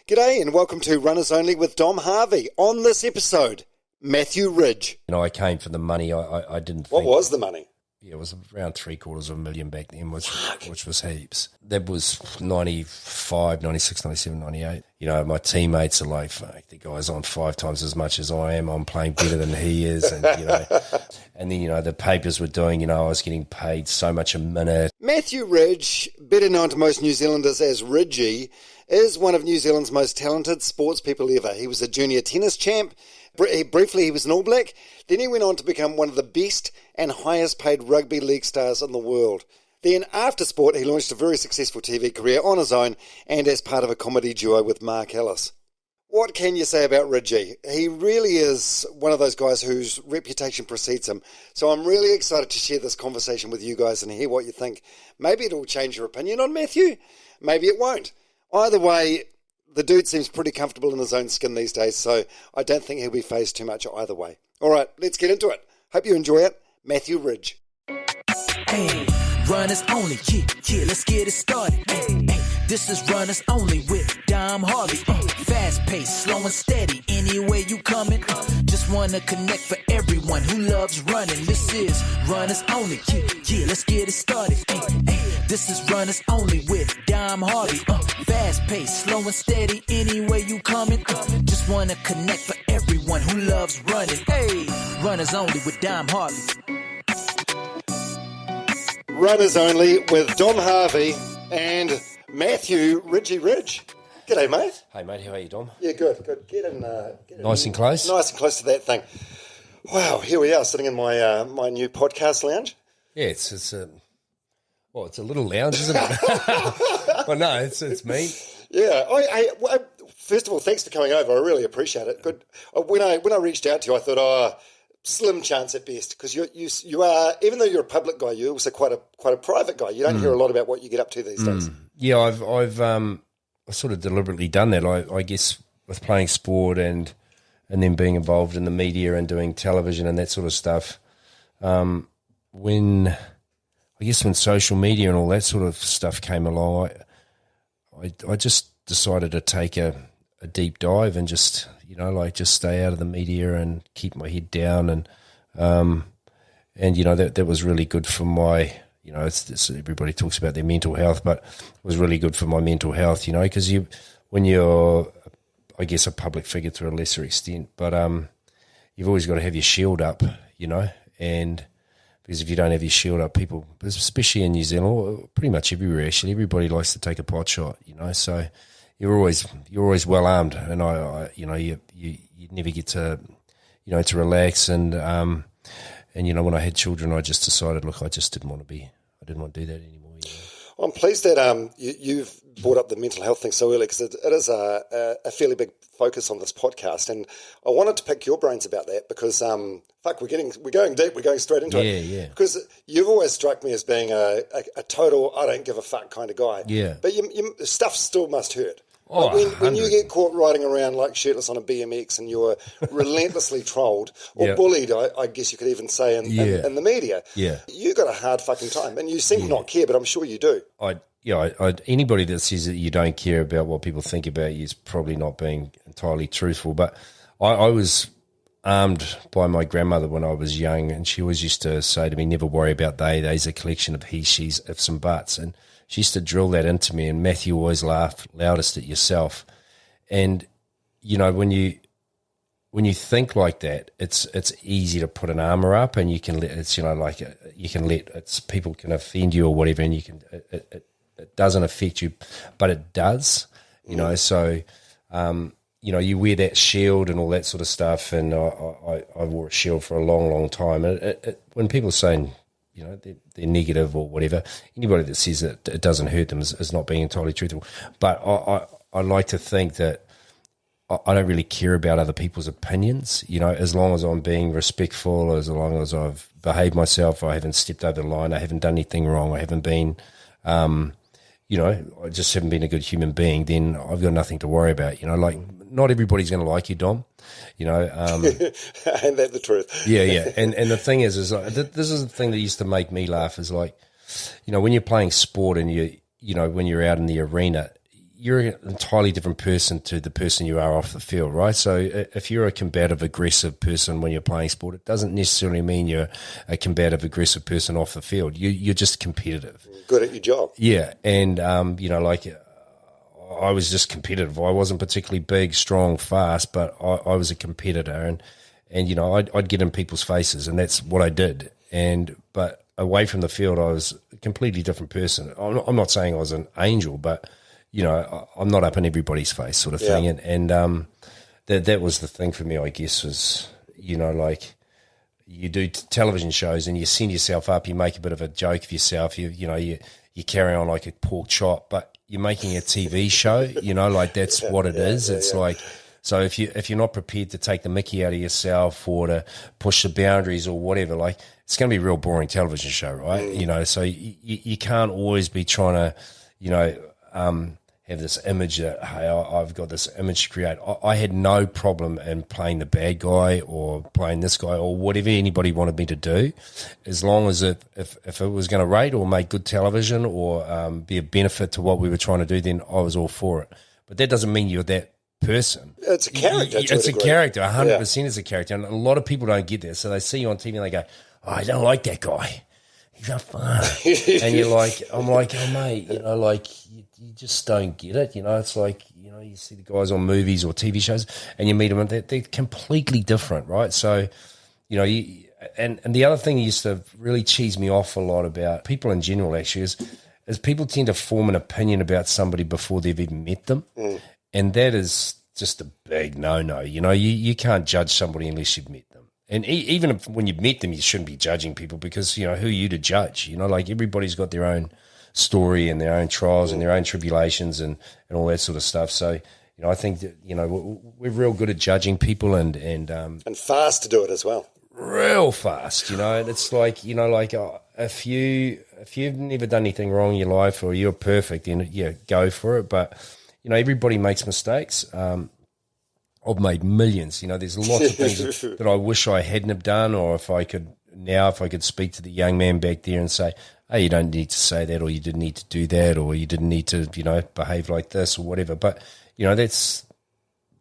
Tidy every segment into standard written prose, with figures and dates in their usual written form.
G'day and welcome to Runners Only with Dom Harvey. On this episode, Mathew Ridge. You know, I came for the money. I didn't think... What was the money? Yeah, it was around $750,000 back then, which was heaps. That was 95, 96, 97, 98. You know, my teammates are like, fuck, the guy's on 5 times as much as I am. I'm playing better than he is. And, you know, and then, you know, the papers were doing, you know, I was getting paid so much a minute. Mathew Ridge, better known to most New Zealanders as Ridgie, is one of New Zealand's most talented sports people ever. He was a junior tennis champ. Briefly, he was an All Black. Then he went on to become one of the best and highest paid rugby league stars in the world. Then, after sport, he launched a very successful TV career on his own and as part of a comedy duo with Marc Ellis. What can you say about Ridgie? He really is one of those guys whose reputation precedes him. So I'm really excited to share this conversation with you guys and hear what you think. Maybe it'll change your opinion on Mathew. Maybe it won't. Either way, the dude seems pretty comfortable in his own skin these days, so I don't think he'll be fazed too much either way. All right, let's get into it. Hope you enjoy it. Mathew Ridge. Hey, runners only, yeah, let's get it started. Hey, this is Runners Only with Dom Harvey. Fast paced, slow and steady, anywhere you coming. Just wanna connect for everyone who loves running. This is Runners Only, yeah, let's get it started. This is Runners Only with Dom Harvey. Fast paced, slow and steady, anywhere you coming. Just wanna connect for everyone who loves running. Hey, Runners Only with Dom Harvey. Runners Only with Dom Harvey and Mathew Ridgie Ridge. G'day, mate. Hey, mate, how are you, Dom? Yeah, good. Get in. Nice and close? Nice and close to that thing. Wow, here we are sitting in my my new podcast lounge. Yeah, it's a little lounge, isn't it? Well, no, it's me. Yeah. I first of all, thanks for coming over. I really appreciate it. Good. When I reached out to you, I thought, slim chance at best, because you are, even though you're a public guy, you're also quite a private guy. You don't hear a lot about what you get up to these days. Yeah, I've sort of deliberately done that. I guess with playing sport and then being involved in the media and doing television and that sort of stuff. When social media and all that sort of stuff came along, I just decided to take a deep dive and just stay out of the media and keep my head down and that was really good for my, it's everybody talks about their mental health, but it was really good for my mental health, because when you're, I guess, a public figure to a lesser extent, but you've always got to have your shield up, and because if you don't have your shield up, people, especially in New Zealand, or pretty much everywhere actually, everybody likes to take a pot shot, so you're always well armed, and you never get to to relax, and when I had children, I just decided, look, I didn't want to do that anymore. I'm pleased that you've brought up the mental health thing so early, because it is a fairly big focus on this podcast, and I wanted to pick your brains about that because we're going deep, we're going straight into it. Yeah. Because you've always struck me as being a total I don't give a fuck kind of guy. Yeah. But stuff still must hurt. Oh, when you get caught riding around like shirtless on a BMX and you're relentlessly trolled or bullied, I guess you could even say in the media, you got a hard fucking time, and you seem to not care, but I'm sure you do. Anybody that says that you don't care about what people think about you is probably not being entirely truthful. But I was armed by my grandmother when I was young, and she always used to say to me, never worry about they. They's a collection of he, she's, ifs and buts. And she used to drill that into me, and Mathew always laughed loudest at yourself. And, when you think like that, it's easy to put an armor up, and you can let people can offend you or whatever, and it doesn't affect you, but it does, so, you wear that shield and all that sort of stuff. And I wore a shield for a long, long time. And when people are saying, they're negative or whatever, anybody that says that it doesn't hurt them is not being entirely truthful. But I like to think that I don't really care about other people's opinions, as long as I'm being respectful, as long as I've behaved myself, I haven't stepped over the line, I haven't done anything wrong, I haven't been, I just haven't been a good human being, then I've got nothing to worry about, not everybody's going to like you, Dom. Ain't that the truth? Yeah. And the thing is like, this is the thing that used to make me laugh is like, when you're playing sport and when you're out in the arena, you're an entirely different person to the person you are off the field, right? So if you're a combative, aggressive person when you're playing sport, it doesn't necessarily mean you're a combative, aggressive person off the field. You're just competitive. Good at your job. Yeah, and, like I was just competitive. I wasn't particularly big, strong, fast, but I was a competitor, and I'd get in people's faces, and that's what I did. But away from the field, I was a completely different person. I'm not saying I was an angel, but I'm not up in everybody's face, sort of thing. And that was the thing for me, I guess, was like you do television shows and you send yourself up, you make a bit of a joke of yourself, you carry on like a pork chop, but you're making a TV show, like that's what it is. It's like, so if you're not prepared to take the mickey out of yourself or to push the boundaries or whatever, like it's going to be a real boring television show, right? So you can't always be trying to, have this image that, hey, I've got this image to create. I had no problem in playing the bad guy or playing this guy or whatever anybody wanted me to do, as long as if it was going to rate or make good television or be a benefit to what we were trying to do, then I was all for it. But that doesn't mean you're that person. It's a character. It's a character. 100% is a character. And a lot of people don't get that. So they see you on TV and they go, oh, I don't like that guy. He's not fun. And I'm like, oh, mate, you just don't get it. It's like, you see the guys on movies or TV shows and you meet them and they're completely different, right? So, and the other thing that used to really cheese me off a lot about people in general actually is people tend to form an opinion about somebody before they've even met them. Mm. And that is just a big no-no. You can't judge somebody unless you've met them. And even if, when you've met them, you shouldn't be judging people because, who are you to judge? Like everybody's got their own story and their own trials and their own tribulations and all that sort of stuff. So, I think that, we're real good at judging people and fast to do it as well. Real fast, and it's like, if you've never done anything wrong in your life or you're perfect, then go for it. But, everybody makes mistakes. I've made millions. There's lots of things that I wish I hadn't have done, or if I could speak to the young man back there and say, hey, you don't need to say that, or you didn't need to do that, or you didn't need to, behave like this or whatever. But, that's,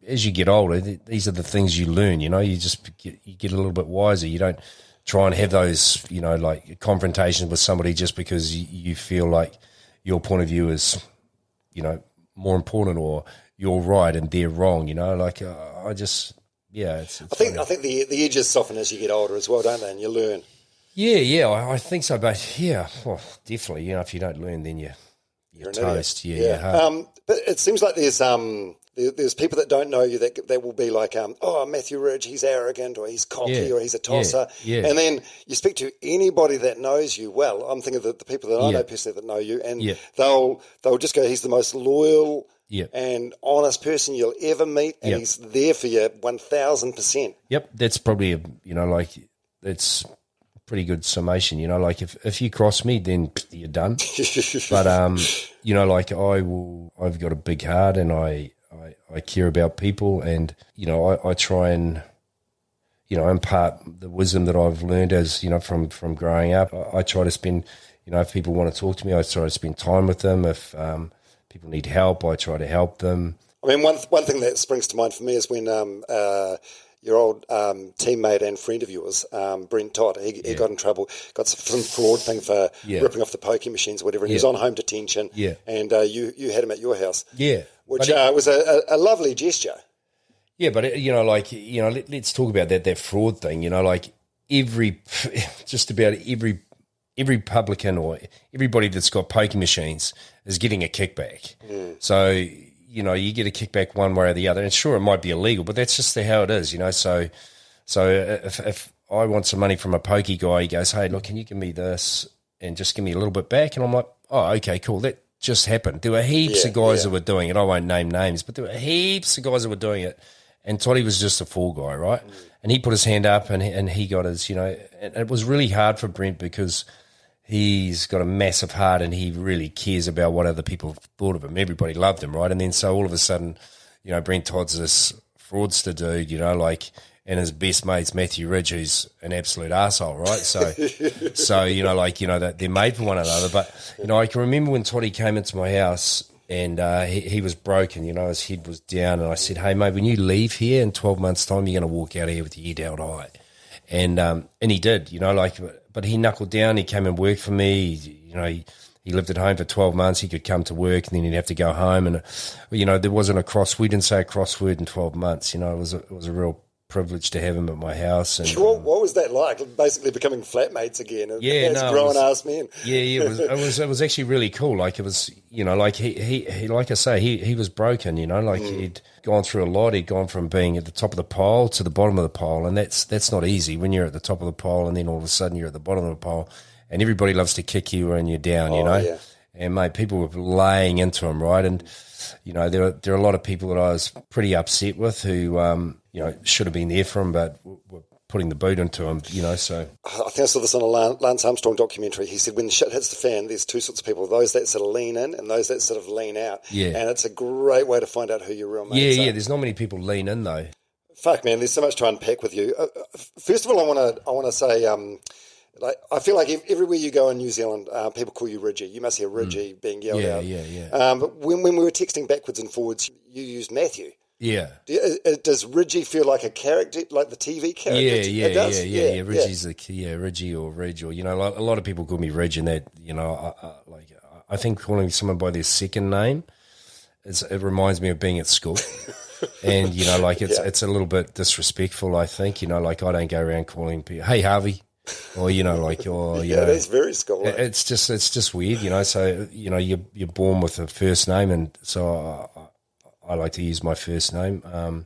as you get older, these are the things you learn, you get a little bit wiser. You don't try and have those, like confrontations with somebody just because you feel like your point of view is, more important or you're right and they're wrong, I just, it's I think the edges soften as you get older as well, don't they? And you learn. Yeah, I think so. But well, definitely, if you don't learn, then you're toast. Yeah. But it seems like there's people that don't know you that will be like, Mathew Ridge, he's arrogant or he's cocky or he's a tosser. Yeah. And then you speak to anybody that knows you well. I'm thinking of the people that I know personally that know you, and they'll just go, he's the most loyal and honest person you'll ever meet, and he's there for you 1,000%. Yep, that's probably that's pretty good summation. Like if you cross me, then you're done. But I've got a big heart, and I care about people, and I try and impart the wisdom that I've learned as from growing up. I try to spend if people want to talk to me, I try to spend time with them. If people need help, I try to help them. I mean, one thing that springs to mind for me is when your old teammate and friend of yours, Brent Todd, he got in trouble, got some fraud thing for ripping off the pokie machines or whatever, and he was on home detention, and you had him at your house, which was a lovely gesture. Yeah, but let's talk about that fraud thing. Just about every publican or everybody that's got pokie machines is getting a kickback. So, you get a kickback one way or the other. And sure, it might be illegal, but that's just how it is, So if I want some money from a pokey guy, he goes, hey, look, can you give me this and just give me a little bit back? And I'm like, oh, okay, cool. That just happened. There were heaps of guys that were doing it. I won't name names, but there were heaps of guys that were doing it. And Toddy was just a fall guy, right? And he put his hand up and he got his, and it was really hard for Brent because he's got a massive heart and he really cares about what other people thought of him. Everybody loved him, right? And then so all of a sudden, Brent Todd's this fraudster dude, and his best mate's Mathew Ridge, who's an absolute arsehole, right? So they're made for one another. But, I can remember when Toddy came into my house And he was broken, his head was down. And I said, hey, mate, when you leave here in 12 months' time, you're going to walk out of here with your head held high. And he did, but he knuckled down. He came and worked for me. He lived at home for 12 months. He could come to work and then he'd have to go home. And, there wasn't we didn't say a cross word in 12 months. It was a real privilege to have him at my house. And what was that like? Basically becoming flatmates again. Grown ass men. Yeah, it was actually really cool. Like it was, he like I say, he was broken. He'd gone through a lot. He'd gone from being at the top of the pole to the bottom of the pole, and that's not easy when you're at the top of the pole and then all of a sudden you're at the bottom of the pole, and everybody loves to kick you when you're down. Yeah. And mate, people were laying into him, right? And there are a lot of people that I was pretty upset with who should have been there for him, but were putting the boot into him, so. I think I saw this on a Lance Armstrong documentary. He said when shit hits the fan, there's two sorts of people, those that sort of lean in and those that sort of lean out. Yeah. And it's a great way to find out who your real mates are. Yeah, there's not many people lean in, though. Fuck, man, there's so much to unpack with you. First of all, I want to say, I feel like everywhere you go in New Zealand, people call you Ridgie. You must hear Ridgie being yelled out. Yeah. But when we were texting backwards and forwards, you used Mathew. Yeah. Does Ridgie feel like a character, like the TV character? Yeah. Ridgie's Ridgie or Ridge, or a lot of people call me Ridge, and that I think calling someone by their second name it reminds me of being at school. And it's a little bit disrespectful, I think. I don't go around calling people, hey Harvey, or that's very school. It's just weird, so you're born with a first name, and so I like to use my first name. I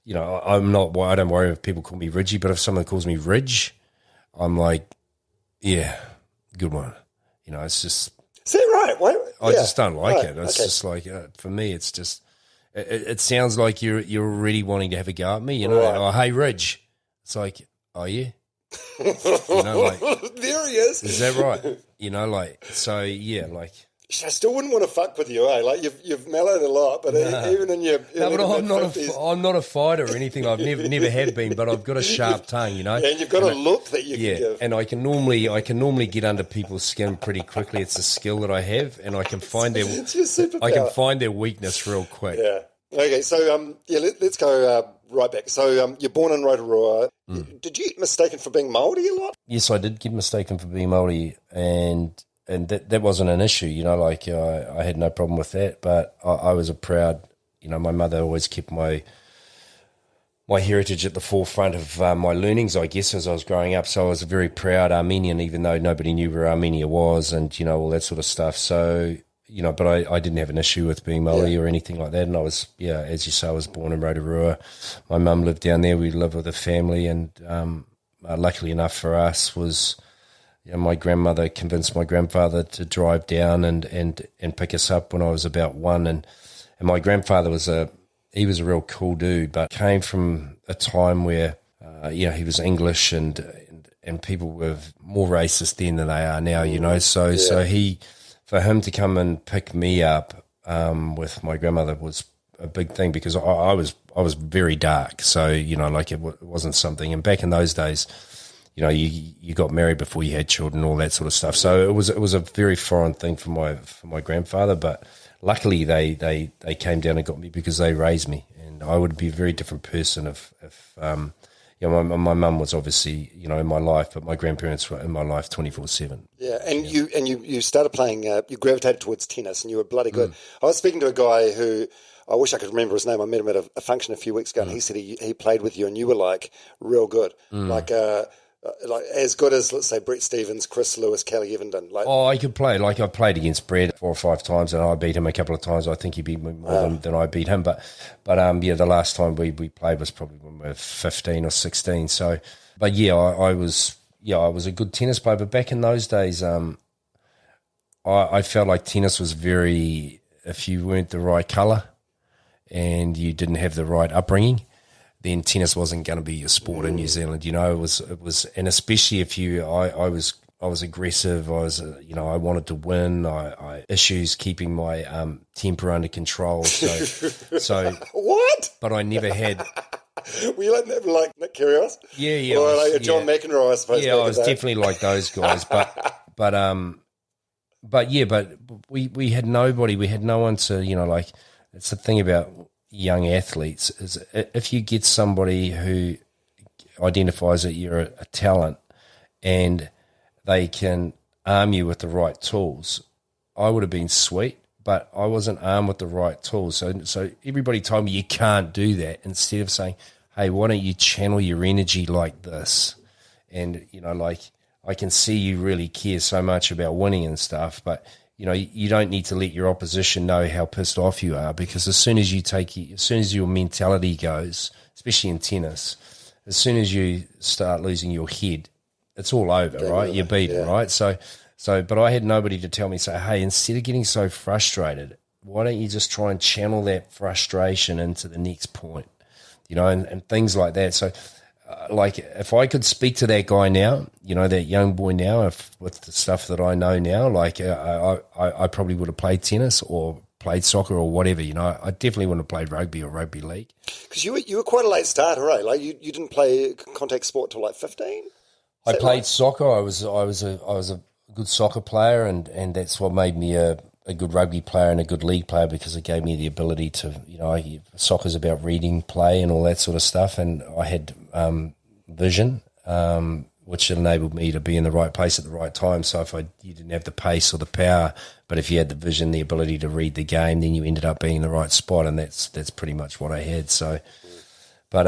don't worry if people call me Ridgie, but if someone calls me Ridge, I'm like, yeah, good one. It's just. Is that right? Why? I just don't like it. It's just like for me, it's just. It sounds like you're already wanting to have a go at me. Right. Oh, hey Ridge. It's like, oh yeah. There he is. Is that right? So yeah, like. I still wouldn't want to fuck with you, eh? Like you've mellowed a lot, but even in your I'm not a fighter or anything. I've never have been, but I've got a sharp tongue, Yeah, and you've got a look that you can give. And I can normally get under people's skin pretty quickly. It's a skill that I have, and I can find their weakness real quick. Yeah. Okay, so let's go right back. So you're born in Rotorua. Did you get mistaken for being Māori a lot? Yes, I did get mistaken for being Māori, and that wasn't an issue, I had no problem with that, but I was a proud, my mother always kept my heritage at the forefront of my learnings, I guess, as I was growing up. So I was a very proud Armenian, even though nobody knew where Armenia was and, all that sort of stuff. So, but I didn't have an issue with being Māori or anything like that. And I was, as you say, I was born in Rotorua. My mum lived down there. We lived with a family, and luckily enough for us was... my grandmother convinced my grandfather to drive down and pick us up when I was about one. And my grandfather was a real cool dude, but came from a time where, he was English and people were more racist then than they are now, So for him to come and pick me up with my grandmother was a big thing, because I was very dark. So, it wasn't something. And back in those days, you got married before you had children, all that sort of stuff. So it was a very foreign thing for my grandfather. But luckily they came down and got me, because they raised me, and I would be a very different person if my mum was obviously in my life, but my grandparents were in my life 24/7. Yeah, and you started playing. You gravitated towards tennis, and you were bloody good. I was speaking to a guy who. I wish I could remember his name. I met him at a function a few weeks ago, and he said he played with you, and you were like real good, like as good as, let's say, Brett Stevens, Chris Lewis, Kelly Evenden. I could play. Like, I played against Brett 4 or 5 times, and I beat him a couple of times. I think he beat me more than I beat him. But the last time we played was probably when we were 15 or 16. So, but I was a good tennis player. But back in those days, I felt like tennis was very, if you weren't the right colour and you didn't have the right upbringing, then tennis wasn't going to be a sport in New Zealand. It was, and especially if I was aggressive. I wanted to win. I issues keeping my temper under control. So what? But I never had. Were you like Nick Kyrgios? Yeah. Or like John McEnroe, I suppose. Yeah, I was definitely like those guys. But but we had nobody. We had no one to, like, it's the thing about young athletes is if you get somebody who identifies that you're a talent and they can arm you with the right tools, I would have been sweet, but I wasn't armed with the right tools. So everybody told me you can't do that, instead of saying, hey, why don't you channel your energy like this? And, like, I can see you really care so much about winning and stuff, but, you don't need to let your opposition know how pissed off you are, because as soon as your mentality goes, especially in tennis, as soon as you start losing your head, it's all over, right? You're beaten, right? So, but I had nobody to tell me, say, hey, instead of getting so frustrated, why don't you just try and channel that frustration into the next point, and things like that. So, like, if I could speak to that guy now, that young boy now, with the stuff that I know now, like, I probably would have played tennis or played soccer or whatever. I definitely wouldn't have played rugby or rugby league. Because you were quite a late starter, right? Like, you didn't play contact sport till like 15. I played soccer. I was a good soccer player, and that's what made me a good rugby player and a good league player, because it gave me the ability to, soccer's about reading play and all that sort of stuff, and I had vision, which enabled me to be in the right place at the right time. So if you didn't have the pace or the power, but if you had the vision, the ability to read the game, then you ended up being in the right spot, and that's pretty much what I had. So, but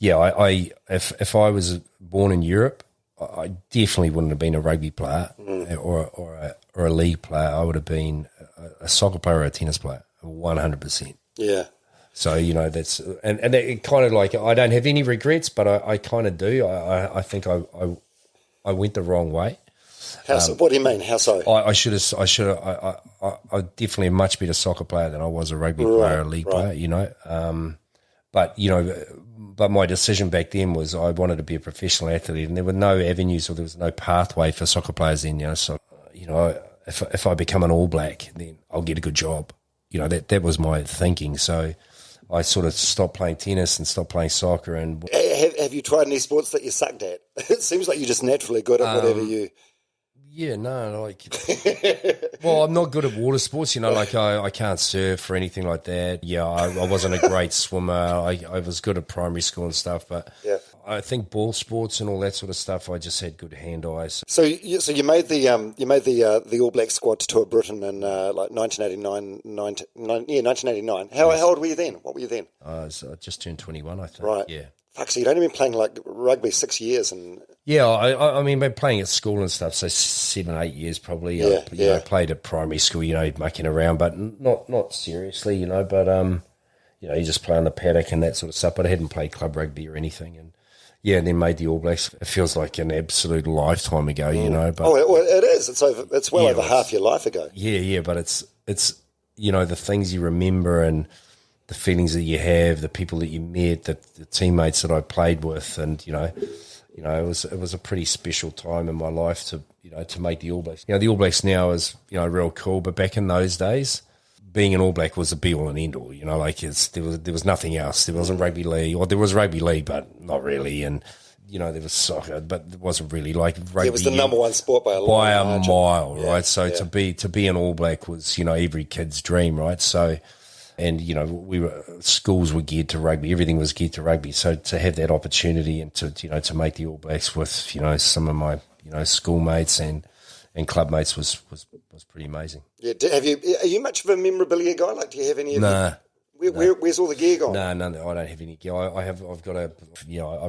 if I was born in Europe, I definitely wouldn't have been a rugby player or a league player. I would have been a soccer player or a tennis player, 100%. Yeah. So, that's and it kind of, like, I don't have any regrets, but I kind of do. I think I went the wrong way. How so? What do you mean? How so? I definitely a much better soccer player than I was a rugby player or a league player, But my decision back then was I wanted to be a professional athlete, and there were no avenues, or there was no pathway for soccer players then, So, if I become an All Black, then I'll get a good job. That was my thinking. So I sort of stopped playing tennis and stopped playing soccer. And have you tried any sports that you sucked at? It seems like you're just naturally good at whatever you... Yeah, no, like, well, I'm not good at water sports, like I can't surf or anything like that. Yeah, I wasn't a great swimmer. I was good at primary school and stuff, but I think ball sports and all that sort of stuff, I just had good hand-eyes. So you made the All Black squad to tour Britain in like 1989. 1989. How old were you then? What were you then? I just turned 21, I think. Right. Yeah. Fuck, so you'd only been playing like rugby 6 years and... Yeah, I mean, been playing at school and stuff, so 7, 8 years probably. I played at primary school, mucking around, but not seriously, but you just play on the paddock and that sort of stuff. But I hadn't played club rugby or anything, and then made the All Blacks. It feels like an absolute lifetime ago, But it is. It's well over half your life ago. Yeah, but it's the things you remember and the feelings that you have, the people that you met, the teammates that I played with, and it was a pretty special time in my life to make the All Blacks. The All Blacks now is real cool, but back in those days, being an All Black was a be all and end all. There was nothing else. There wasn't rugby league, or there was rugby league, but not really, and there was soccer, but it wasn't really like rugby. It was the number one sport by a mile, right? So to be an All Black was every kid's dream, right? So. And, schools were geared to rugby. Everything was geared to rugby. So to have that opportunity and to make the All Blacks with, some of my, schoolmates and clubmates was pretty amazing. Yeah. Are you much of a memorabilia guy? Like, do you have any of where's all the gear gone? No, I don't have any gear. I've got I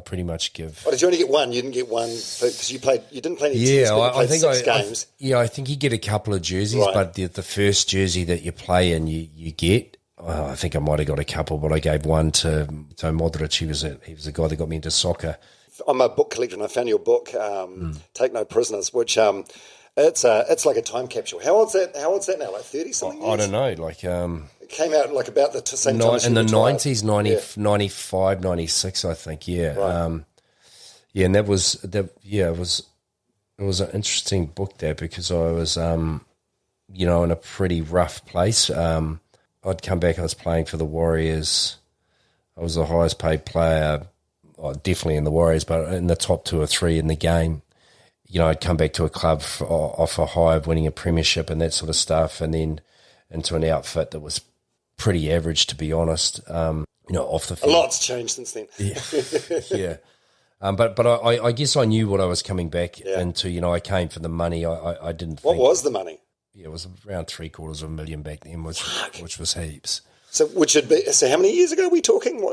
pretty much give. Oh, did you only get one? You didn't get one because you didn't play any tennis, but you played 6 games. I think you get a couple of jerseys, but the first jersey that you play and you get, I think I might have got a couple, but I gave one to Modric. He was a guy that got me into soccer. I'm a book collector, and I found your book, Take No Prisoners, which it's like a time capsule. How old's that now? Like 30 something? I don't know. Like it came out like about the same time. In the 90s, 95, 96, I think. Yeah, right. And it was an interesting book there because I was in a pretty rough place. I'd come back, I was playing for the Warriors. I was the highest paid player, definitely in the Warriors, but in the top 2 or 3 in the game. I'd come back to a club off a high of winning a premiership and that sort of stuff, and then into an outfit that was pretty average, to be honest. Off the field. A lot's changed since then. Yeah. But I guess I knew what I was coming back into. I came for the money. I didn't think. What was the money? Yeah, it was around $750,000 back then, which was heaps. So how many years ago are we talking?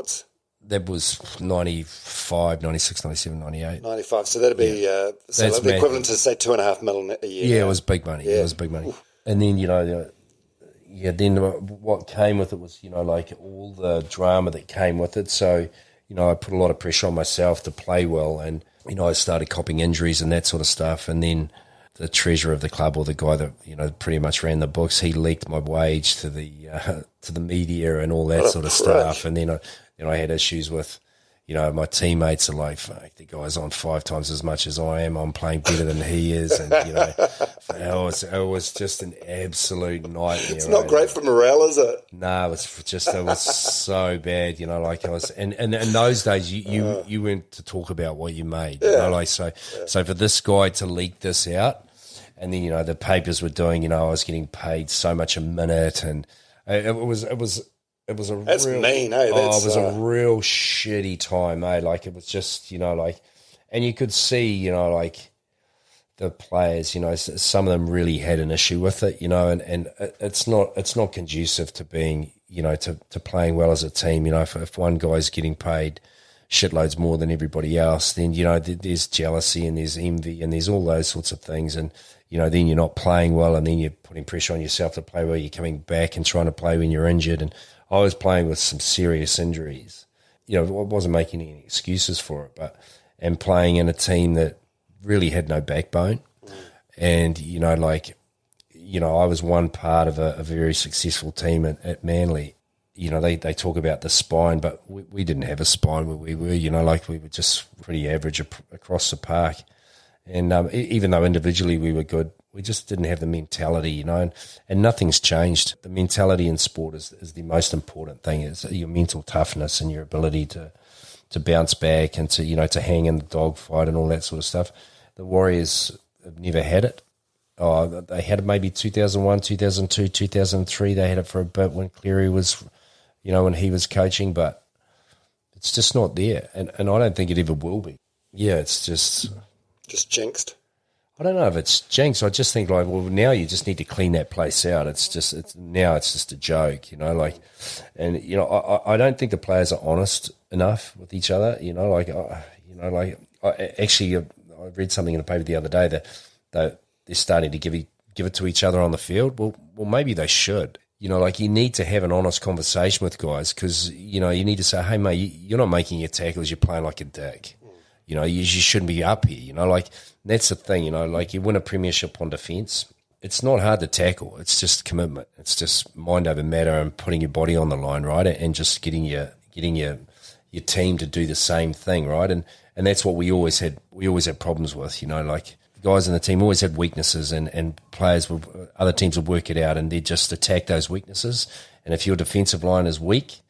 That was 95, 96, 97, 98. 95. So that'd be the equivalent to, say, $2.5 million a year. Yeah, it was big money. Yeah. It was big money. Oof. And then, then what came with it was, like all the drama that came with it. So, I put a lot of pressure on myself to play well, and, I started copping injuries and that sort of stuff. And then the treasurer of the club, or the guy that, pretty much ran the books, he leaked my wage to the media and all that sort of stuff. And then I had issues with, my teammates are like, fuck, the guy's on 5 times as much as I am. I'm playing better than he is. And, it was just an absolute nightmare. It's not great for morale, is it? No, it was so bad, and in those days, you went to talk about what you made, So for this guy to leak this out, and then, the papers were doing, I was getting paid so much a minute, and it was That's real, mean, eh? It was a real shitty time, eh? Like, it was just, and you could see, the players, some of them really had an issue with it, and it's not conducive to being, to playing well as a team. If one guy's getting paid shitloads more than everybody else, then, there's jealousy and there's envy and there's all those sorts of things. And, then you're not playing well, and then you're putting pressure on yourself to play well. You're coming back and trying to play when you're injured. And I was playing with some serious injuries. I wasn't making any excuses for it, and playing in a team that really had no backbone. And, I was one part of a very successful team at Manly. They talk about the spine, but we didn't have a spine where we were, we were just pretty average across the park. And even though individually we were good, we just didn't have the mentality, and nothing's changed. The mentality in sport is the most important thing. It's your mental toughness and your ability to bounce back and to hang in the dogfight and all that sort of stuff. The Warriors have never had it. They had it maybe 2001, 2002, 2003. They had it for a bit when Cleary was, when he was coaching, but it's just not there. And I don't think it ever will be. Yeah, it's just jinxed. I don't know if it's jinx. I just think now you just need to clean that place out. It's just a joke, and I don't think the players are honest enough with each other. I read something in the paper the other day that they're starting to give it to each other on the field. Well, maybe they should. You need to have an honest conversation with guys, because you need to say, hey mate, you're not making your tackles. You're playing like a dick. You shouldn't be up here. That's the thing. You win a premiership on defence. It's not hard to tackle. It's just commitment. It's just mind over matter and putting your body on the line, right? And just getting your team to do the same thing, right? And that's what we always had. We always had problems with. Guys in the team always had weaknesses, and other teams would work it out, and they'd just attack those weaknesses. And if your defensive line is weak,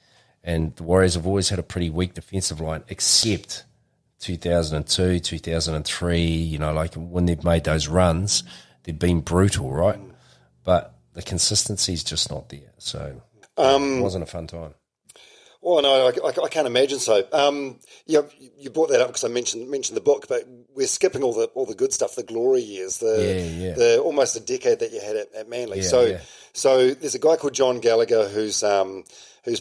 and the Warriors have always had a pretty weak defensive line, except 2002, 2003, when they've made those runs, they've been brutal, right? But the consistency's just not there. So it wasn't a fun time. Well, no, I can't imagine so. You brought that up because I mentioned the book, but we're skipping all the good stuff, the glory years, the almost a decade that you had at Manly. So there's a guy called John Gallagher who's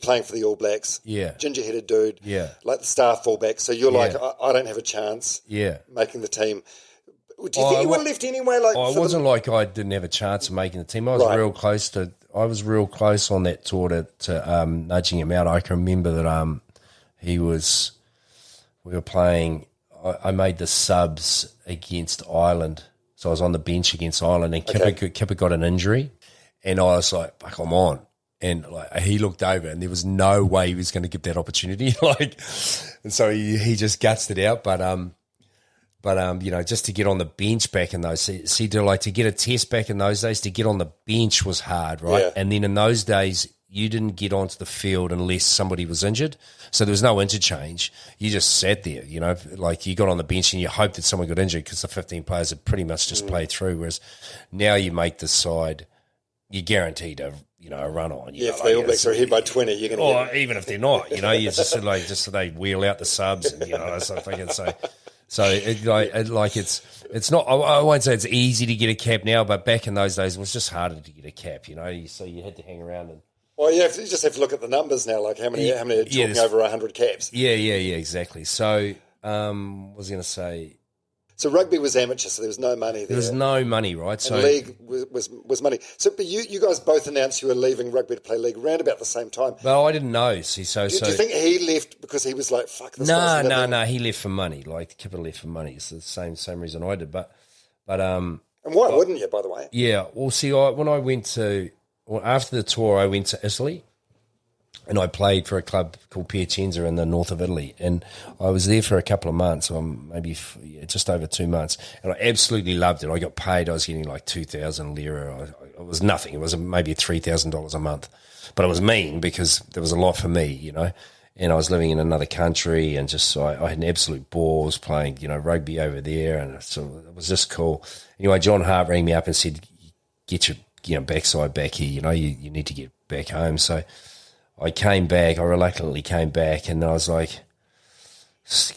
playing for the All Blacks. Yeah. Ginger-headed dude. Yeah. Like the star fullback. So you're like, I don't have a chance. Yeah. Making the team. Do you think you would have left anyway? It wasn't like I didn't have a chance of making the team. I was real close to. I was real close on that tour to nudging him out. I can remember that we were playing. I made the subs against Ireland, so I was on the bench against Ireland, and Kipper got an injury, and I was like, "Fuck, I'm on." And he looked over, and there was no way he was going to get that opportunity. And so he just gutsed it out. But just to get on the bench back in those, to get a test back in those days, to get on the bench was hard, right? Yeah. And then in those days, you didn't get onto the field unless somebody was injured. So there was no interchange. You just sat there, like you got on the bench and you hoped that someone got injured because the 15 players had pretty much just played through. Whereas now you make the side, you're guaranteed a run on. If the All Blacks are ahead by 20, you're going to get it. Even if they're not, you just so they wheel out the subs and, that sort of thing. And so it's not, I won't say it's easy to get a cap now, but back in those days it was just harder to get a cap, so you had to hang around and. Well, you just have to look at the numbers now, like how many are talking over 100 caps. Yeah, exactly. So, what was I going to say? So rugby was amateur, so there was no money there. There was no money, right? And so league was money. So, but you guys both announced you were leaving rugby to play league around about the same time. Well, I didn't know. See, do you think he left because he was like, "Fuck this"? No. He left for money. Like Kipper left for money. It's the same reason I did. But and why wouldn't you? By the way. Yeah. Well, see, when I went after the tour, I went to Italy. And I played for a club called Piacenza in the north of Italy. And I was there for a couple of months, or maybe just over 2 months. And I absolutely loved it. I got paid. I was getting like 2,000 lira. It was nothing. It was maybe $3,000 a month. But it was mean because there was a lot for me, And I was living in another country and just I had an absolute ball. I was playing, rugby over there. And so it was just cool. Anyway, John Hart rang me up and said, get your backside back here. You need to get back home. So I reluctantly came back, and I was like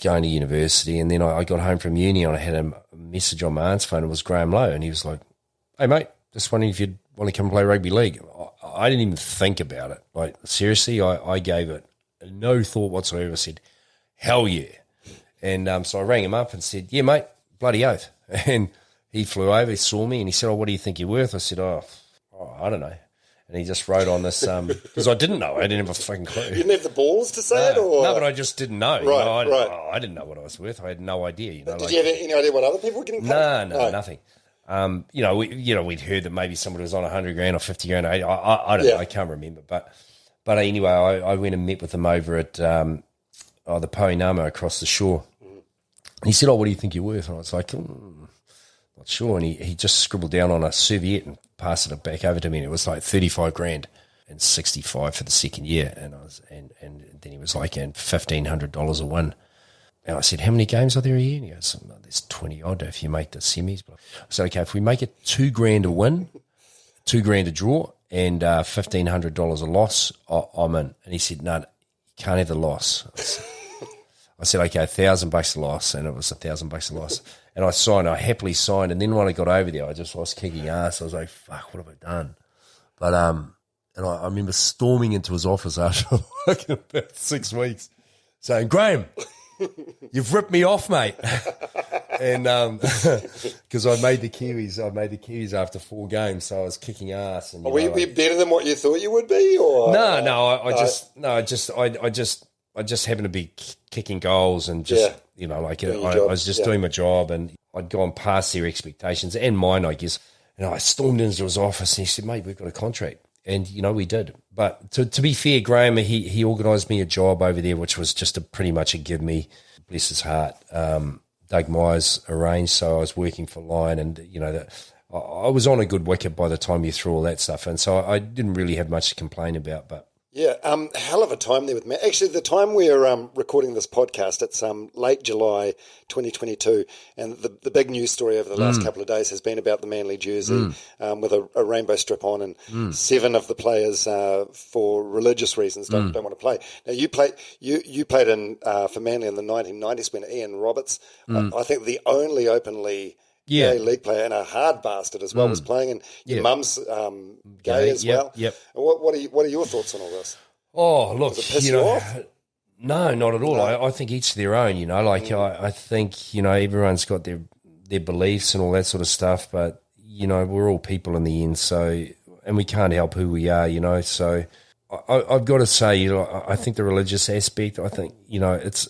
going to university, and then I got home from uni and I had a message on my aunt's phone. It was Graham Lowe, and he was like, "Hey mate, just wondering if you'd want to come play rugby league." I didn't even think about it. Like seriously, I gave it no thought whatsoever. I said, "Hell yeah." And so I rang him up and said, "Yeah mate, bloody oath." And he flew over, he saw me, and he said, "Oh, what do you think you're worth?" I said, "Oh, I don't know." And he just wrote on this, because I didn't know. I didn't have a fucking clue. You didn't have the balls to say it? Or? No, but I just didn't know. Right. I didn't know what I was worth. I had no idea. Did you have any idea what other people were getting paid? No, nothing. We'd heard that maybe somebody was on 100 grand or 50 grand. I don't know. I can't remember. But anyway, I went and met with him over at the Poinama across the shore. And he said, "Oh, what do you think you're worth?" And I was like, not sure. And he just scribbled down on a serviette and passed it back over to me, and it was like 35 grand and 65 for the second year. And and then he was like, and $1,500 a win. And I said, "How many games are there a year?" And he goes, "There's 20 odd if you make the semis." I said, "Okay, if we make it $2,000 a win, $2,000 a draw, and $1,500 a loss, I'm in." And he said, "No, you can't have the loss." I said, "Okay, $1,000 a loss," and it was $1,000 a loss. And I happily signed. And then when I got over there, I was kicking ass. I was like, "Fuck, what have I done?" But and I remember storming into his office after like about 6 weeks, saying, "Graham, you've ripped me off, mate." And because I made the Kiwis after 4 games, so I was kicking ass. And were you better than what you thought you would be, or I just happened to be kicking goals and just I was just doing my job, and I'd gone past their expectations and mine, I guess. And I stormed into his office and he said, "Mate, we've got a contract." And, we did. But to be fair, Graham, he organised me a job over there, which was just pretty much a give me, bless his heart. Doug Myers arranged, so I was working for Lion, and, I was on a good wicket by the time you threw all that stuff. And so I didn't really have much to complain about, but... Yeah, hell of a time there with Matt. Actually, the time we're recording this podcast, it's late July 2022, and the big news story over the last couple of days has been about the Manly jersey with a rainbow strip on, and 7 of the players for religious reasons don't want to play. Now you played in for Manly in the 1990s when Ian Roberts, I think the only openly gay league player, and a hard bastard as well, was playing, and your mum's gay as well. Yep. What are your thoughts on all this? Oh, look, Does it piss you off? No, not at all. No. I think each their own, I think, everyone's got their beliefs and all that sort of stuff, but, we're all people in the end, so, and we can't help who we are, so I've got to say, I think the religious aspect, I think, it's,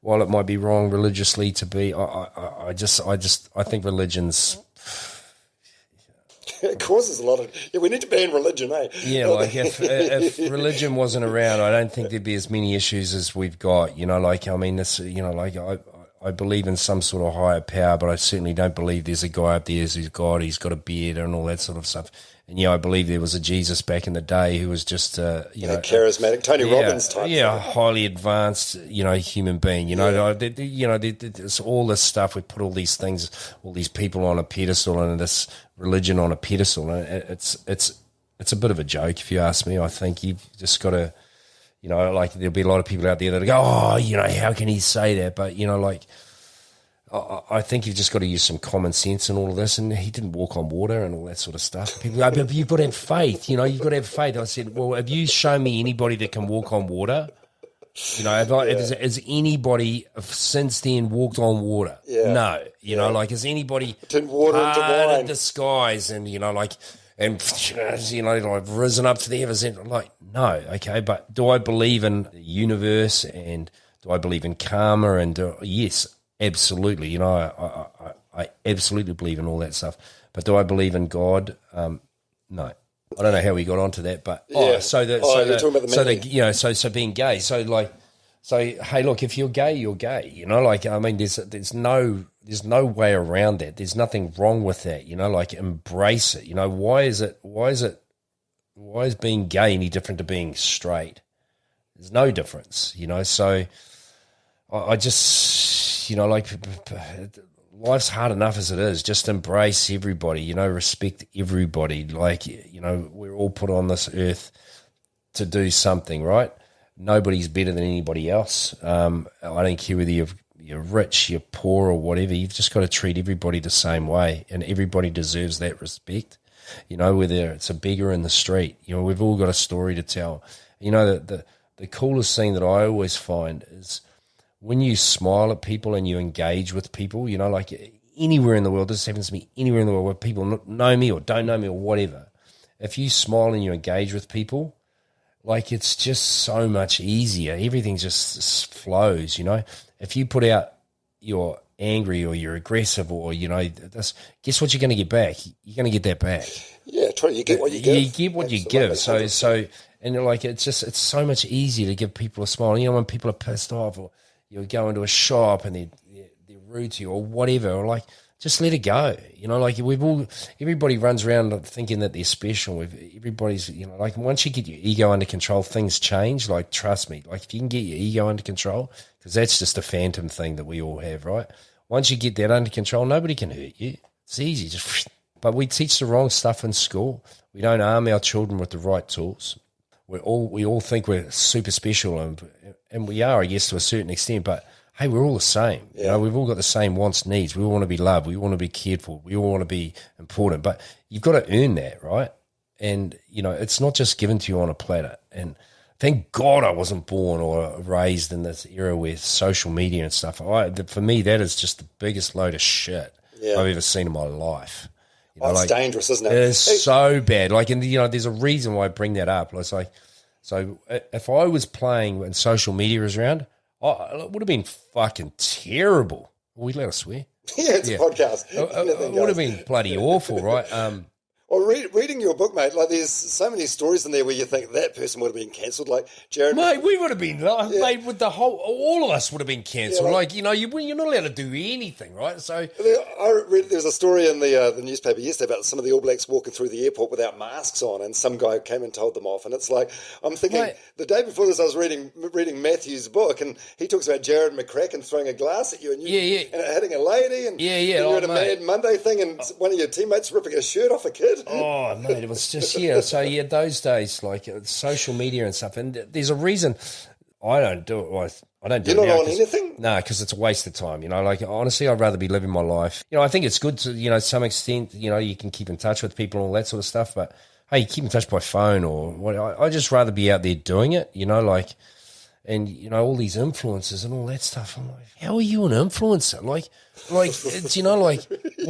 while it might be wrong religiously to be, I think religion's... It causes a lot of... Yeah, we need to ban religion, eh? Yeah, like if religion wasn't around, I don't think there'd be as many issues as we've got. I I believe in some sort of higher power, but I certainly don't believe there's a guy up there who's God, he's got a beard and all that sort of stuff. And I believe there was a Jesus back in the day who was just, charismatic, Tony Robbins type. Yeah, highly advanced, human being. There's all this stuff. We put all these things, all these people on a pedestal, and this religion on a pedestal. And it's a bit of a joke, if you ask me. I think you've just got to, there'll be a lot of people out there that go, how can he say that? But I think you've just got to use some common sense in all of this. And he didn't walk on water and all that sort of stuff. People go, but you've got to have faith. You've got to have faith. I said, well, have you shown me anybody that can walk on water? Has anybody since then walked on water? Yeah. No. Has anybody turned water into wine? The skies and, risen up to the heavens? No. Okay, but do I believe in the universe and do I believe in karma? And yes, absolutely. I absolutely believe in all that stuff. But do I believe in God? No. I don't know how we got onto that, but you're talking about the being gay. So hey, look, if you're gay, you're gay. There's no way around that. There's nothing wrong with that. Embrace it. Why is being gay any different to being straight? There's no difference. So I just life's hard enough as it is. Just embrace everybody, respect everybody. We're all put on this earth to do something, right? Nobody's better than anybody else. I don't care whether you're rich, you're poor or whatever. You've just got to treat everybody the same way, and everybody deserves that respect. Whether it's a beggar in the street, we've all got a story to tell. The coolest thing that I always find is when you smile at people and you engage with people, anywhere in the world, this happens to me anywhere in the world where people know me or don't know me or whatever. If you smile and you engage with people, it's just so much easier. Everything just flows, If you put out you're angry or you're aggressive or, this, guess what you're going to get back? You're going to get that back. Yeah, you get what you give. You get what you give. So, and it's so much easier to give people a smile. When people are pissed off or you go into a shop and they're rude to you or whatever, or just let it go. Everybody runs around thinking that they're special. Everybody's, once you get your ego under control, things change. Trust me. If you can get your ego under control, because that's just a phantom thing that we all have, right? Once you get that under control, nobody can hurt you. It's easy. But we teach the wrong stuff in school. We don't arm our children with the right tools. We all think we're super special, and we are, I guess, to a certain extent. But hey, we're all the same. Yeah. We've all got the same wants, needs. We all want to be loved. We want to be cared for. We all want to be important. But you've got to earn that, right? And it's not just given to you on a platter. And thank God I wasn't born or raised in this era with social media and stuff. For me, that is just the biggest load of shit I've ever seen in my life. It's dangerous, isn't it? It's so bad. There's a reason why I bring that up. So if I was playing when social media was around, it would have been fucking terrible. Are we allowed to swear? Yeah, it's a podcast. It would have been bloody awful, right? Well, reading your book, mate, there's so many stories in there where you think that person would have been cancelled, Jared. Mate, we would have been, mate, with all of us would have been cancelled. You're not allowed to do anything, right? So I read there's a story in the newspaper yesterday about some of the All Blacks walking through the airport without masks on, and some guy came and told them off. And it's I'm thinking, mate, the day before this, I was reading Mathew's book, and he talks about Jared McCracken throwing a glass at you, and hitting a lady, and you're at a Mad Monday thing, and one of your teammates ripping a shirt off a kid. Oh, mate, it was just, So, those days, social media and stuff. And there's a reason I don't do it. I don't do it now. You're not on anything? No, because it's a waste of time. Honestly, I'd rather be living my life. I think it's good to, to some extent, you can keep in touch with people and all that sort of stuff. But, hey, you keep in touch by phone or what. I'd just rather be out there doing it, and, all these influencers and all that stuff. I'm like, how are you an influencer? What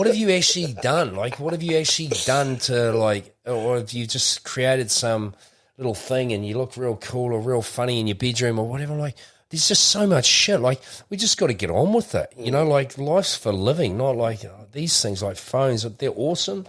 have you actually done? What have you actually done to, or have you just created some little thing and you look real cool or real funny in your bedroom or whatever? There's just so much shit. We just got to get on with it. Life's for living, not these things like phones. They're awesome.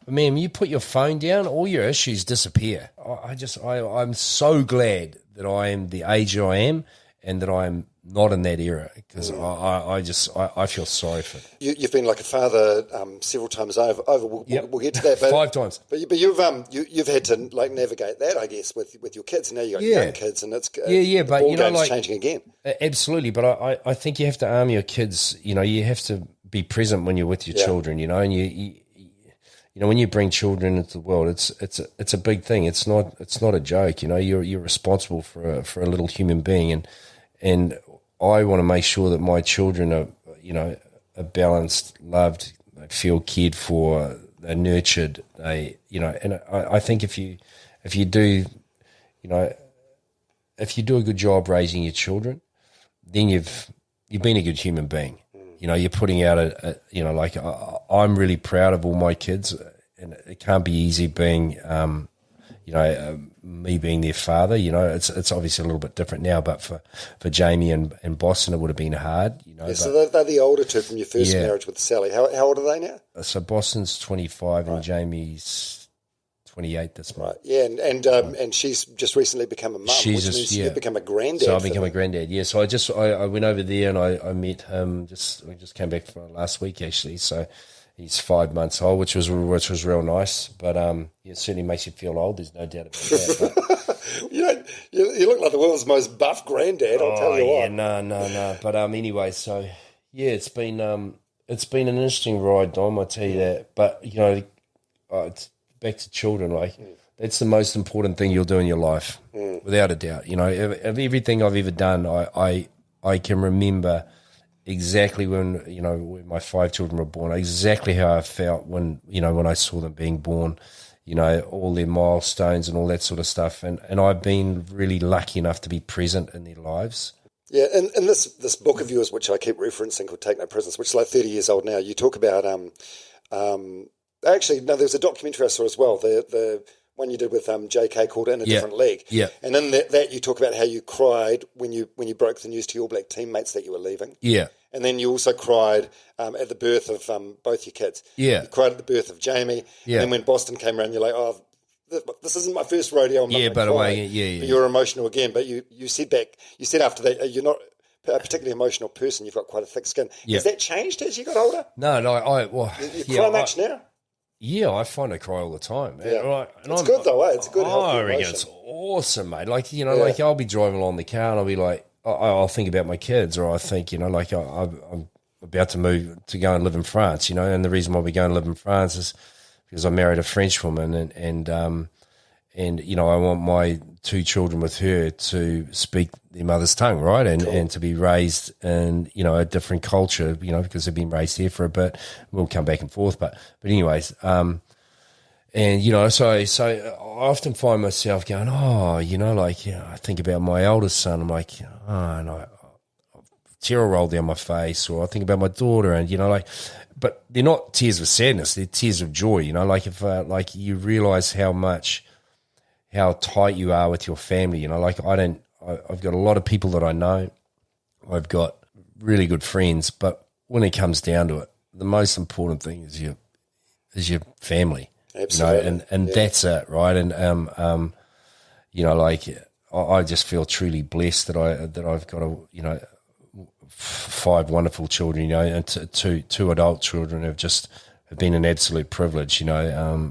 But, man, you put your phone down, all your issues disappear. I'm so glad that I am the age I am and that I'm not in that era, because I feel sorry for them. You've been like a father several times over. We'll get to that. But, 5 times. But you've had to like navigate that, I guess, with your kids. And now you've got young kids, and it's but ball game's changing again. Absolutely, but I think you have to arm your kids. You have to be present when you're with your children. And you when you bring children into the world, it's a big thing. It's not a joke. You're responsible for a little human being, and I want to make sure that my children are balanced, loved, they feel cared for, they're nurtured. And I think if you do a good job raising your children, then you've been a good human being. You're putting out I'm really proud of all my kids, and it can't be easy being, me being their father. It's obviously a little bit different now, but for Jamie and Boston, it would have been hard. So they're the older two from your first marriage with Sally. How old are they now? So Boston's 25 and Jamie's 28 this month. Right. Yeah, and she's just recently become a mum, which means you've become a granddad. So I've become a granddad. Yeah. So I went over there and I met him. We just came back from last week actually. So he's 5 months old, which was real nice. But it certainly makes you feel old. There's no doubt about that. You look like the world's most buff granddad. I'll tell you what. No. But anyway, so it's been an interesting ride, Dom. I tell you that. But it's back to children. That's the most important thing you'll do in your life, without a doubt. Of everything I've ever done, I can remember exactly when my 5 children were born, exactly how I felt when I saw them being born, all their milestones and all that sort of stuff. And I've been really lucky enough to be present in their lives. Yeah, and this book of yours, which I keep referencing, called Take No Prisoners, which is like 30 years old now, you talk about actually, no, there's a documentary I saw as well, the one you did with JK called In a Different League. Yeah. And in that you talk about how you cried when you broke the news to your All Black teammates that you were leaving. Yeah. And then you also cried at the birth of both your kids. Yeah. You cried at the birth of Jamie. Yeah. And then when Boston came around, you're like, oh, this isn't my first rodeo. I'm not yeah, but away. Yeah. But you were emotional again. But you said after that, you're not a particularly emotional person. You've got quite a thick skin. Yeah. Has that changed as you got older? No. You cry much now? Yeah, I find I cry all the time. Yeah. It's good though, eh? It's a good healthy emotion. It's awesome, mate. I'll be driving along the car and I'll be like, I'll think about my kids, or I think, I'm about to move to go and live in France, and the reason why we go and live in France is because I married a French woman, and I want my 2 children with her to speak their mother's tongue, right, and to be raised in a different culture, because they've been raised here for a bit. We'll come back and forth, but anyways, so I often find myself going, I think about my oldest son. I'm like, and a tear will roll down my face, or I think about my daughter, and but they're not tears of sadness; they're tears of joy. If you realise how tight you are with your family. I've got a lot of people that I know. I've got really good friends, but when it comes down to it, the most important thing is your family. Absolutely. And that's it, right? And I just feel truly blessed that I've got 5 wonderful children, and two adult children have been an absolute privilege. I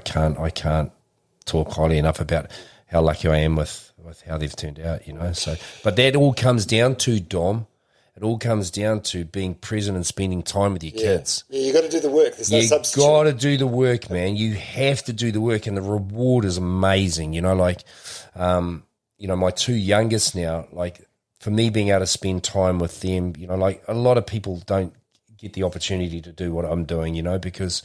can't talk highly enough about how lucky I am with how they've turned out, So, but that all comes down to, Dom. It all comes down to being present and spending time with your kids. Yeah, you got to do the work. There's no substitute. You got to do the work, man. You have to do the work, and the reward is amazing. My 2 youngest now, for me being able to spend time with them, a lot of people don't get the opportunity to do what I'm doing, because,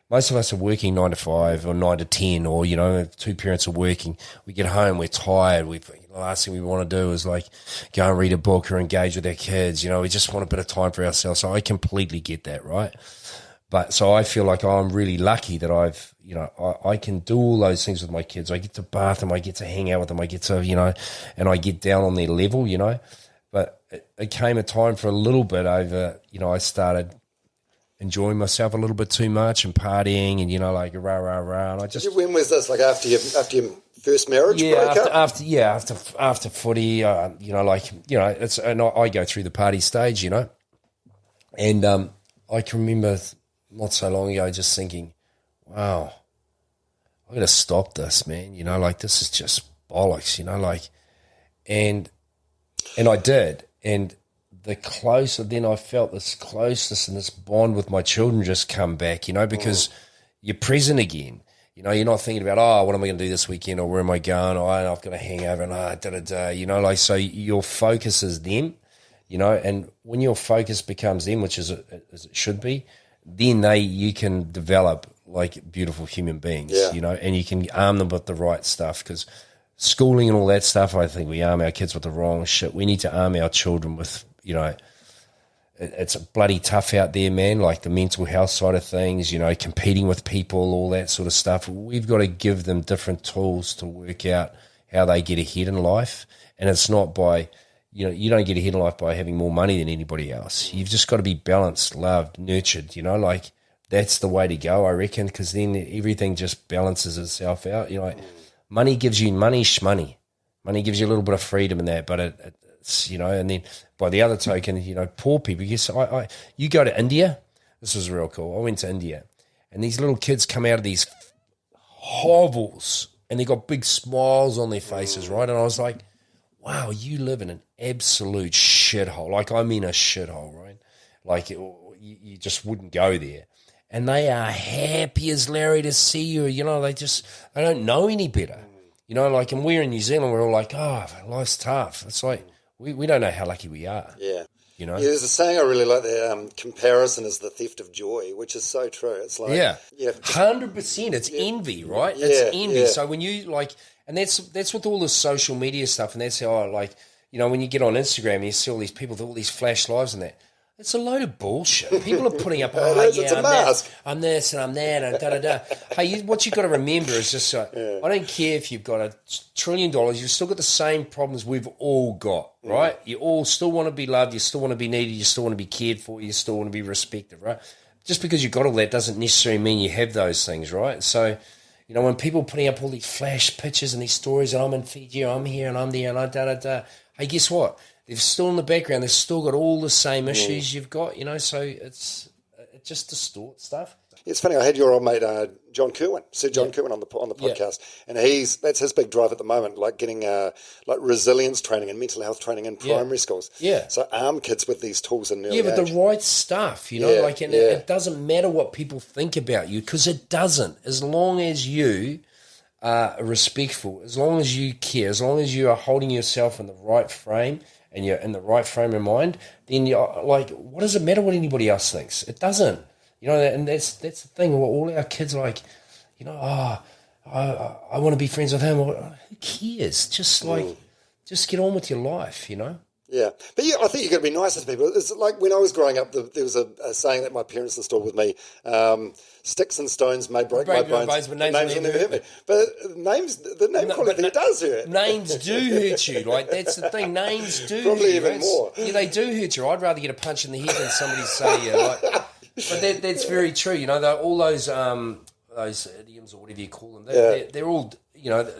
most of us are working 9 to 5 or 9 to 10, or, 2 parents are working. We get home, we're tired. The last thing we want to do is go and read a book or engage with our kids. We just want a bit of time for ourselves. So I completely get that, right? But so I feel like I'm really lucky that I can do all those things with my kids. I get to bath them, I get to hang out with them, I get to, and I get down on their level, But it came a time for a little bit over, I started enjoying myself a little bit too much and partying and, like, rah, rah, rah. And I just... When was this? Like after your first marriage breakup? After footy, it's, and I go through the party stage, and I can remember not so long ago just thinking, wow, I got to stop this, man. This is just bollocks, and I did. And the closer, then I felt this closeness and this bond with my children just come back, because you're present again. You're not thinking about, what am I going to do this weekend, or where am I going, I've got a hangover, and so your focus is them, and when your focus becomes them, which is as it should be, then you can develop like beautiful human beings, and you can arm them with the right stuff, because schooling and all that stuff, I think we arm our kids with the wrong shit. We need to arm our children with, it's bloody tough out there, man, like the mental health side of things, competing with people, all that sort of stuff. We've got to give them different tools to work out how they get ahead in life. And it's not by, you don't get ahead in life by having more money than anybody else. You've just got to be balanced, loved, nurtured, that's the way to go, I reckon, because then everything just balances itself out. Money gives you shmoney. Money gives you a little bit of freedom in that, but it's, and then by the other token, poor people. Yes, you go to India. This was real cool. I went to India, and these little kids come out of these hovels, and they got big smiles on their faces, right? And I was like, wow, you live in an absolute shithole. Like, I mean a shithole, right? Like, you just wouldn't go there. And they are happy as Larry to see you. They don't know any better. And we're in New Zealand, we're all like, life's tough. It's like, we don't know how lucky we are. Yeah. Yeah, there's a saying I really like there, comparison is the theft of joy, which is so true. It's like... 100%. It's envy, right? It's envy. So when you, and that's with all the social media stuff, and that's how, when you get on Instagram and you see all these people with all these flash lives and that, it's a load of bullshit. People are putting up, it's a mask. I'm this and I'm that and da-da-da. Hey, what you've got to remember is just, I don't care if you've got $1 trillion, you've still got the same problems we've all got, right? You all still want to be loved, you still want to be needed, you still want to be cared for, you still want to be respected, right? Just because you've got all that doesn't necessarily mean you have those things, right? So, when people are putting up all these flash pictures and these stories, and I'm in Fiji, I'm here and I'm there and da-da-da, hey, guess what? They're still in the background. They've still got all the same issues you've got, so it just distorts stuff. It's funny. I had your old mate John Kerwin, Sir John Kerwin, on the podcast, and that's his big drive at the moment, like getting resilience training and mental health training in primary schools. Yeah. So arm kids with these tools in early age. The right stuff, it doesn't matter what people think about you, because it doesn't. As long as you are respectful, as long as you care, as long as you are holding yourself in the right frame, and you're in the right frame of mind, then you're like, what does it matter what anybody else thinks? It doesn't. And that's the thing. All our kids are like, I want to be friends with him. Who cares? Just get on with your life, Yeah, but I think you've got to be nicer to people. It's like when I was growing up, there was a saying that my parents installed with me, sticks and stones may break my bones, but names will never hurt me. But the name quality does hurt. Names do hurt you, right? That's the thing. Names do Probably hurt you. Even more. Yeah, they do hurt you. I'd rather get a punch in the head than somebody say, but that's very true. All those idioms or whatever you call them, they're all,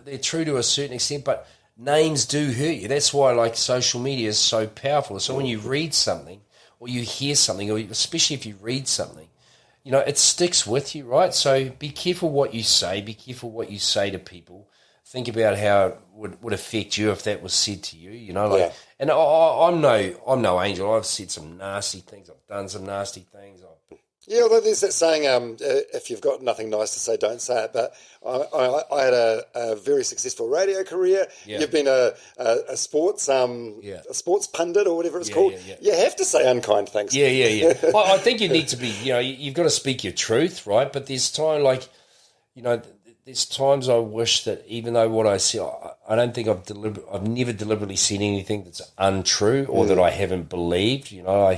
they're true to a certain extent, but names do hurt you. That's why social media is so powerful. So when you read something or you hear something, or especially if you read something, it sticks with you, right? So be careful what you say. Be careful what you say to people. Think about how it would affect you if that was said to you, And I'm no angel. I've said some nasty things. I've done some nasty things. Yeah, although there's that saying, if you've got nothing nice to say, don't say it. But I had a very successful radio career. Yeah. You've been a sports a sports pundit or whatever it's called. Yeah. You have to say unkind things. Yeah. I think you need to be, you've got to speak your truth, right? But there's time there's times I wish that even though what I say, I don't think I've never deliberately said anything that's untrue or that I haven't believed. I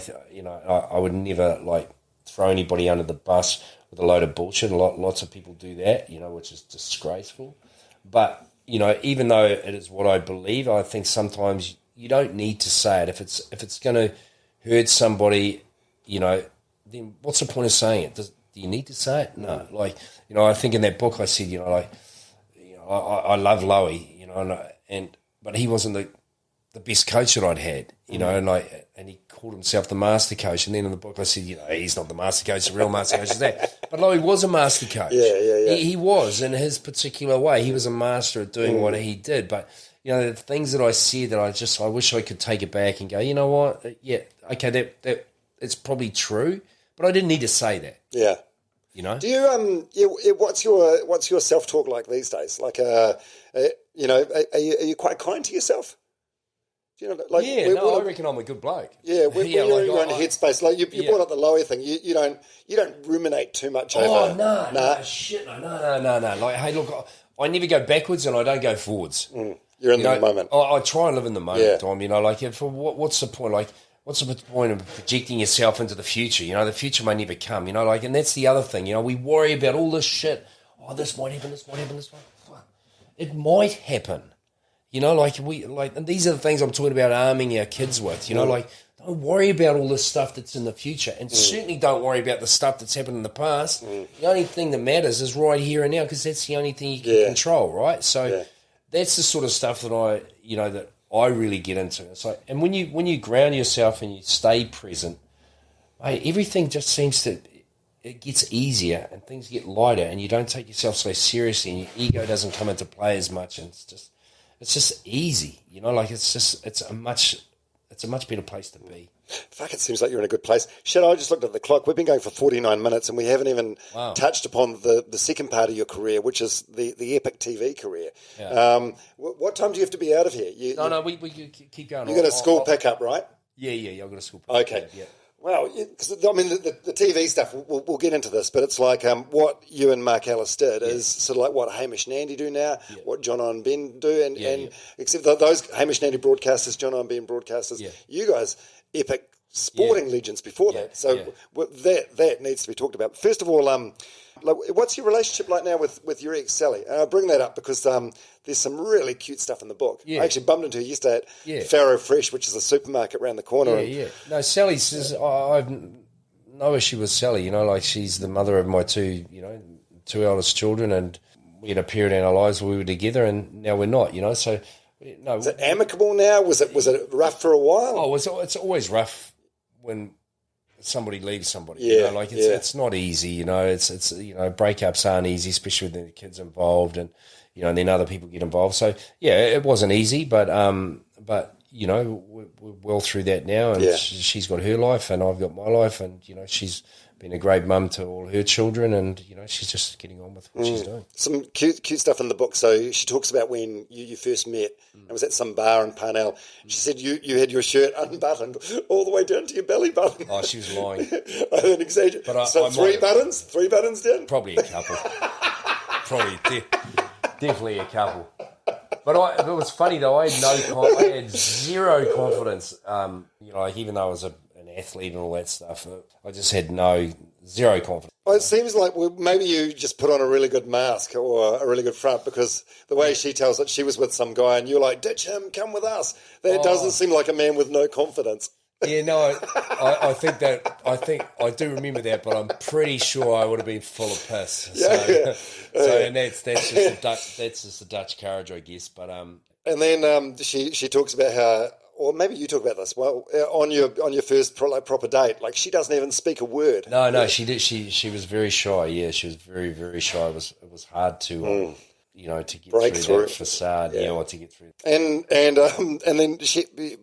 would never throw anybody under the bus with a load of bullshit. Lots of people do that, which is disgraceful. But, even though it is what I believe, I think sometimes you don't need to say it. If it's going to hurt somebody, then what's the point of saying it? Do you need to say it? No. Like, I think in that book I said, I love Lowy, but he wasn't the best coach that I'd had, and he called himself the master coach. And then in the book I said, he's not the master coach, the real master coach is that. But Lowy was a master coach. Yeah. He was in his particular way. He was a master at doing what he did. But, the things that I said that I wish I could take it back and go, you know what? Yeah, okay, that it's probably true, but I didn't need to say that. Yeah. Do you what's your self-talk like these days? Like are you quite kind to yourself? I reckon I'm a good bloke. Yeah, when you're in your own headspace, like you brought up the Lowy thing, you don't ruminate too much over. No, shit, no. Like, hey, look, I never go backwards and I don't go forwards. You're in the moment. I try and live in the moment, Dom. What's the point? Like, what's the point of projecting yourself into the future? The future may never come. And that's the other thing. We worry about all this shit. Oh, this might happen. This might happen. This might. Fuck. It might happen. And these are the things I'm talking about arming our kids with. Don't worry about all this stuff that's in the future, and certainly don't worry about the stuff that's happened in the past. The only thing that matters is right here and now, because that's the only thing you can control, right? So that's the sort of stuff that I really get into. It's like, and when you ground yourself and you stay present, mate, everything just seems to it gets easier and things get lighter, and you don't take yourself so seriously, and your ego doesn't come into play as much, and it's just easy, it's a much better place to be. Fuck, it seems like you're in a good place. Shit, I just looked at the clock. We've been going for 49 minutes and we haven't even touched upon the second part of your career, which is the epic TV career. Yeah. What time do you have to be out of here? We keep going. You got a school pickup, right? Yeah, I've got a school pickup. Okay. Yeah. Well, because the TV stuff, we'll get into this, but it's like what you and Marc Ellis did is sort of like what Hamish and Andy do now, what John and Ben do, and except those Hamish and Andy broadcasters, John and Ben broadcasters, you guys, epic sporting legends before that. So that needs to be talked about. First of all, what's your relationship like now with your ex Sally? And I bring that up because there's some really cute stuff in the book. Yeah. I actually bumped into her yesterday at Farrow Fresh, which is a supermarket around the corner. No, Sally says I've no issue with Sally. She's the mother of my two eldest children, and we had a period in our lives where we were together, and now we're not. So no. Is it amicable now? Was it rough for a while? Oh, it's always rough when somebody leaves somebody. It's not easy. It's breakups aren't easy, especially when the kids involved, and and then other people get involved. So it wasn't easy, but we're well through that now, and she's got her life, and I've got my life, and she's been a great mum to all her children, and she's just getting on with what she's doing. Some cute stuff in the book. So she talks about when you first met. It was at some bar in Parnell. She said you had your shirt unbuttoned all the way down to your belly button. Oh, she was lying. I didn't exaggerate. But three buttons down? Probably a couple. Definitely a couple. But it was funny though. I had zero confidence. Even though I was an athlete and all that stuff, I just had zero confidence. Well, it seems like maybe you just put on a really good mask or a really good front, because the way she tells it, she was with some guy and you're like, ditch him, come with us. That doesn't seem like a man with no confidence. Yeah, no, I think I do remember that, but I'm pretty sure I would have been full of piss. And that's just a Dutch courage, I guess. But and then she talks about how, or maybe you talk about this. Well, on your first proper date, like she doesn't even speak a word. No, she did. She was very shy. Yeah, she was very, very shy. It was hard to. To get through that facade, or to get through. And then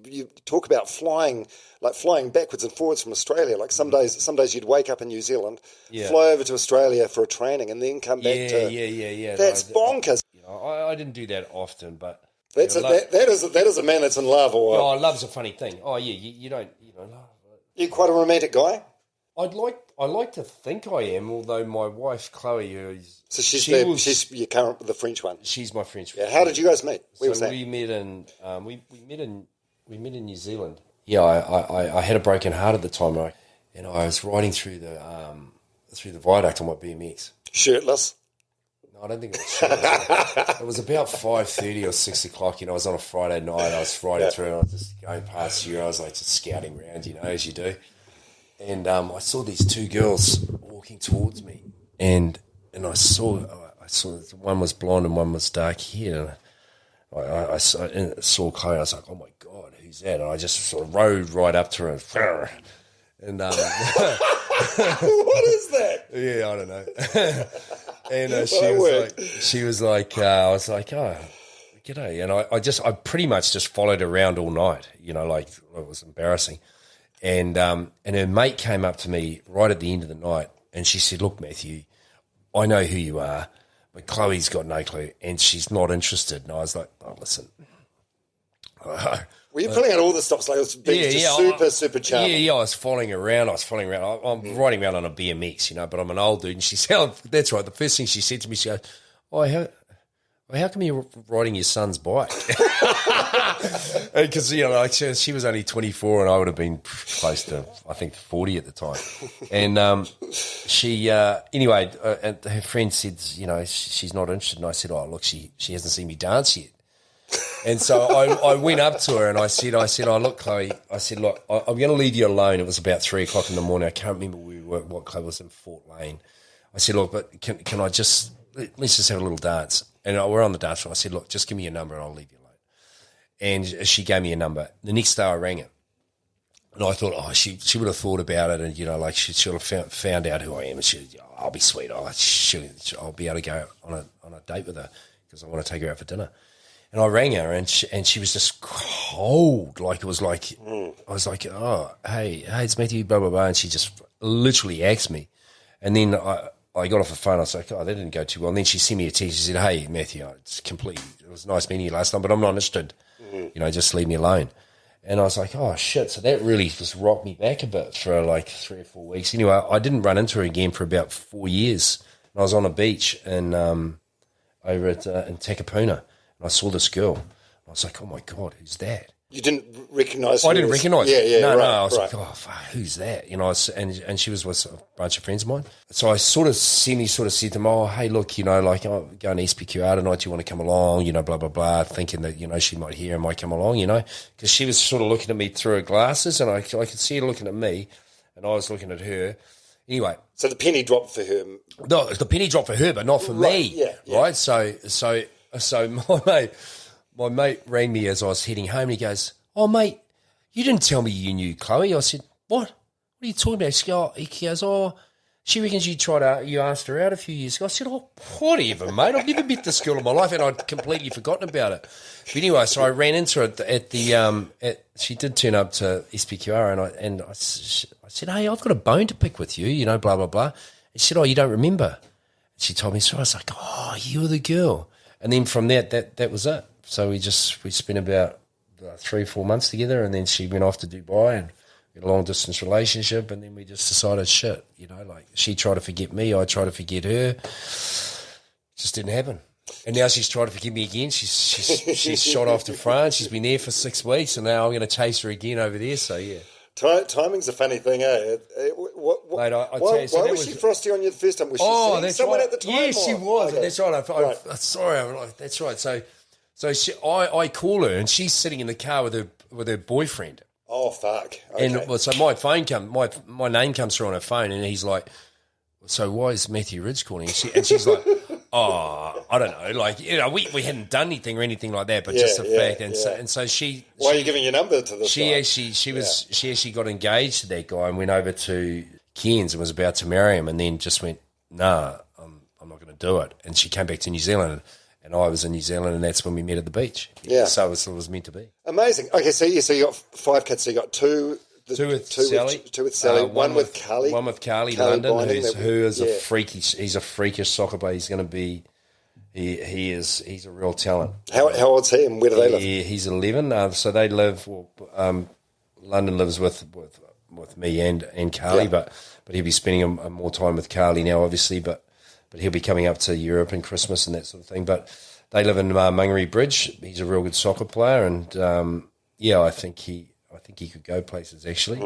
you talk about flying backwards and forwards from Australia. Like some days you'd wake up in New Zealand, fly over to Australia for a training, and then come back to. Yeah. That's bonkers. I didn't do that often, but that is a man that's in love. Or love's a funny thing. Oh yeah, you don't love. You're quite a romantic guy. I like to think I am, although my wife Chloe, she's the French one. She's my French one. Yeah. How did you guys meet? Where was that? We met in New Zealand. Yeah, I had a broken heart at the time, and I was riding through the viaduct on my BMX. Shirtless? No, I don't think it was shirtless. It was about 5:30 or 6 o'clock. I was on a Friday night. I was riding through, and I was just going past you. I was like just scouting around, as you do. and I saw these two girls walking towards me, and I saw one was blonde and one was dark hair. I saw Chloe. I was like, oh my God, who's that? And I just sort of rode right up to her, and what is that? Yeah, I don't know. And she was like, I was like, oh, g'day. And I pretty much just followed her around all night. Like it was embarrassing. And her mate came up to me right at the end of the night, and she said, look, Mathew, I know who you are, but Chloe's got no clue, and she's not interested. And I was like, oh, listen. Were you pulling out all the stops? Like it was super charming. Yeah, I was following around. I'm riding around on a BMX, but I'm an old dude. And she said, oh, that's right. The first thing she said to me, she goes, oh, how come you're riding your son's bike? Because, she was only 24 and I would have been close to, I think, 40 at the time. And she, anyway, and her friend said, she's not interested. And I said, oh, look, she hasn't seen me dance yet. And so I went up to her and I said, oh, look, Chloe, I said, look, I'm going to leave you alone. It was about 3 o'clock in the morning. I can't remember where we were, what club was in Fort Lane. I said, look, but can I just, let's just have a little dance. And we're on the dance floor. I said, look, just give me your number and I'll leave you alone. And she gave me a number. The next day I rang her. And I thought, oh, she would have thought about it and, like she would have found out who I am. And I'll be sweet. I'll be able to go on a date with her because I want to take her out for dinner. And I rang her and she was just cold. Like it was like, I was like, oh, hey, it's Mathew, blah, blah, blah. And she just literally asked me. And then I got off the phone. I was like, oh, that didn't go too well. And then she sent me a text. She said, hey, Mathew, it was nice meeting you last time, but I'm not interested. Just leave me alone. And I was like, oh, shit. So that really just rocked me back a bit for like 3 or 4 weeks. Anyway, I didn't run into her again for about 4 years. And I was on a beach over in Takapuna. And I saw this girl. I was like, oh, my God, who's that? You didn't recognise her? I didn't recognise her. Yeah, no, right, I was like, oh, fuck, who's that? And she was with a bunch of friends of mine. So I sort of said to them, oh, hey, look, I'm going to SPQR tonight. Do you want to come along? Blah, blah, blah, thinking that, she might hear and might come along, because she was sort of looking at me through her glasses and I could see her looking at me and I was looking at her. Anyway. So the penny dropped for her. No, the penny dropped for her, but not for me. Yeah. Right? So my mate rang me as I was heading home and he goes, oh, mate, you didn't tell me you knew Chloe. I said, what? What are you talking about? He goes, oh, she reckons you asked her out a few years ago. I said, oh, whatever, mate. I've never met this girl in my life and I'd completely forgotten about it. But anyway, so I ran into her at the she did turn up to SPQR and I said, hey, I've got a bone to pick with you, blah, blah, blah. And she said, oh, you don't remember? And she told me, so I was like, oh, you were the girl. And then from that was it. So we spent about 3 or 4 months together, and then she went off to Dubai and we had a long distance relationship, and then we just decided, shit, like she tried to forget me, I tried to forget her. It just didn't happen. And now she's trying to forget me again. She's shot off to France. She's been there for 6 weeks, and now I'm going to chase her again over there. So yeah. Timing's a funny thing, eh? Mate, why was she frosty on you the first time? Was she seeing someone at the time? Yeah, she was. Okay. That's right. Sorry, that's right. So I call her and she's sitting in the car with her boyfriend. Oh fuck! Okay. And so my name comes through on her phone, and he's like, "So why is Mathew Ridge calling?" And she's like, "Oh, I don't know. Like we hadn't done anything or anything like that, but just the fact." And so she. Why are you giving your number to this guy? She actually got engaged to that guy and went over to Cairns and was about to marry him, and then just went, "Nah, I'm not going to do it." And she came back to New Zealand. And I was in New Zealand, and that's when we met at the beach. Yeah. So it was meant to be. Amazing. Okay, so you got 5 kids. So you got two with Sally. Two with Sally. One with Carly. One with Carly London, who is a freakish. He's a freakish soccer player. He's going to be. He's a real talent. How old's he, and where do they live? He's 11. So they live. London lives with me and Carly, but he'll be spending more time with Carly now, obviously, but he'll be coming up to Europe in Christmas and that sort of thing. But they live in Mangere Bridge. He's a real good soccer player, and I think he could go places actually.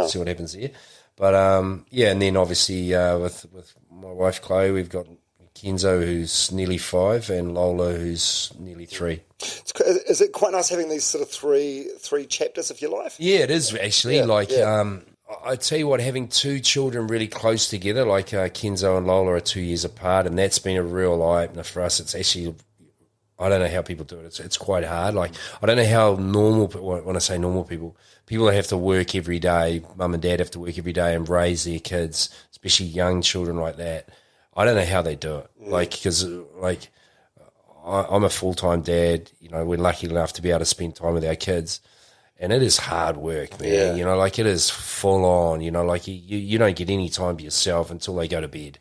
See what happens there. But and then obviously with my wife Chloe, we've got Kenzo, who's nearly 5, and Lola, who's nearly 3. Is it quite nice having these sort of three chapters of your life? Yeah, it is actually. I tell you what, having two children really close together, like Kenzo and Lola are 2 years apart, and that's been a real eye-opener for us. It's actually, I don't know how people do it. It's quite hard. Like, I don't know how normal, when I say normal people that have to work every day, mum and dad have to work every day and raise their kids, especially young children like that. I don't know how they do it. Like, because, like, I'm a full-time dad. You know, we're lucky enough to be able to spend time with our kids. And it is hard work, man. Yeah. You know, like it is full on. You know, like you don't get any time to yourself until they go to bed.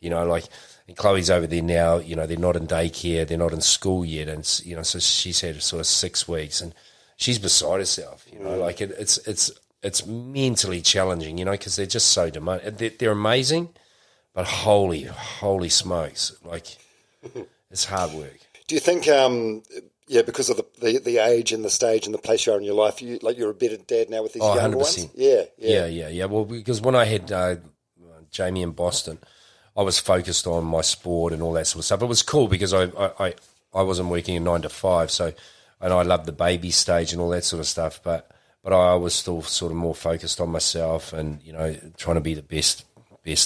You know, like, and Chloe's over there now. You know, they're not in daycare, they're not in school yet, and you know, so she's had sort of 6 weeks, and she's beside herself. You know, like it's mentally challenging. You know, because they're just so demanding. They're amazing, but holy smokes, like it's hard work. Do you think, because of the age and the stage and the place you are in your life, you're a better dad now with these younger 100%. ones? Yeah. Well, because when I had Jamie in Boston, I was focused on my sport and all that sort of stuff. It was cool because I wasn't working a 9 to 5, so, and I loved the baby stage and all that sort of stuff, but I was still sort of more focused on myself and, you know, trying to be the best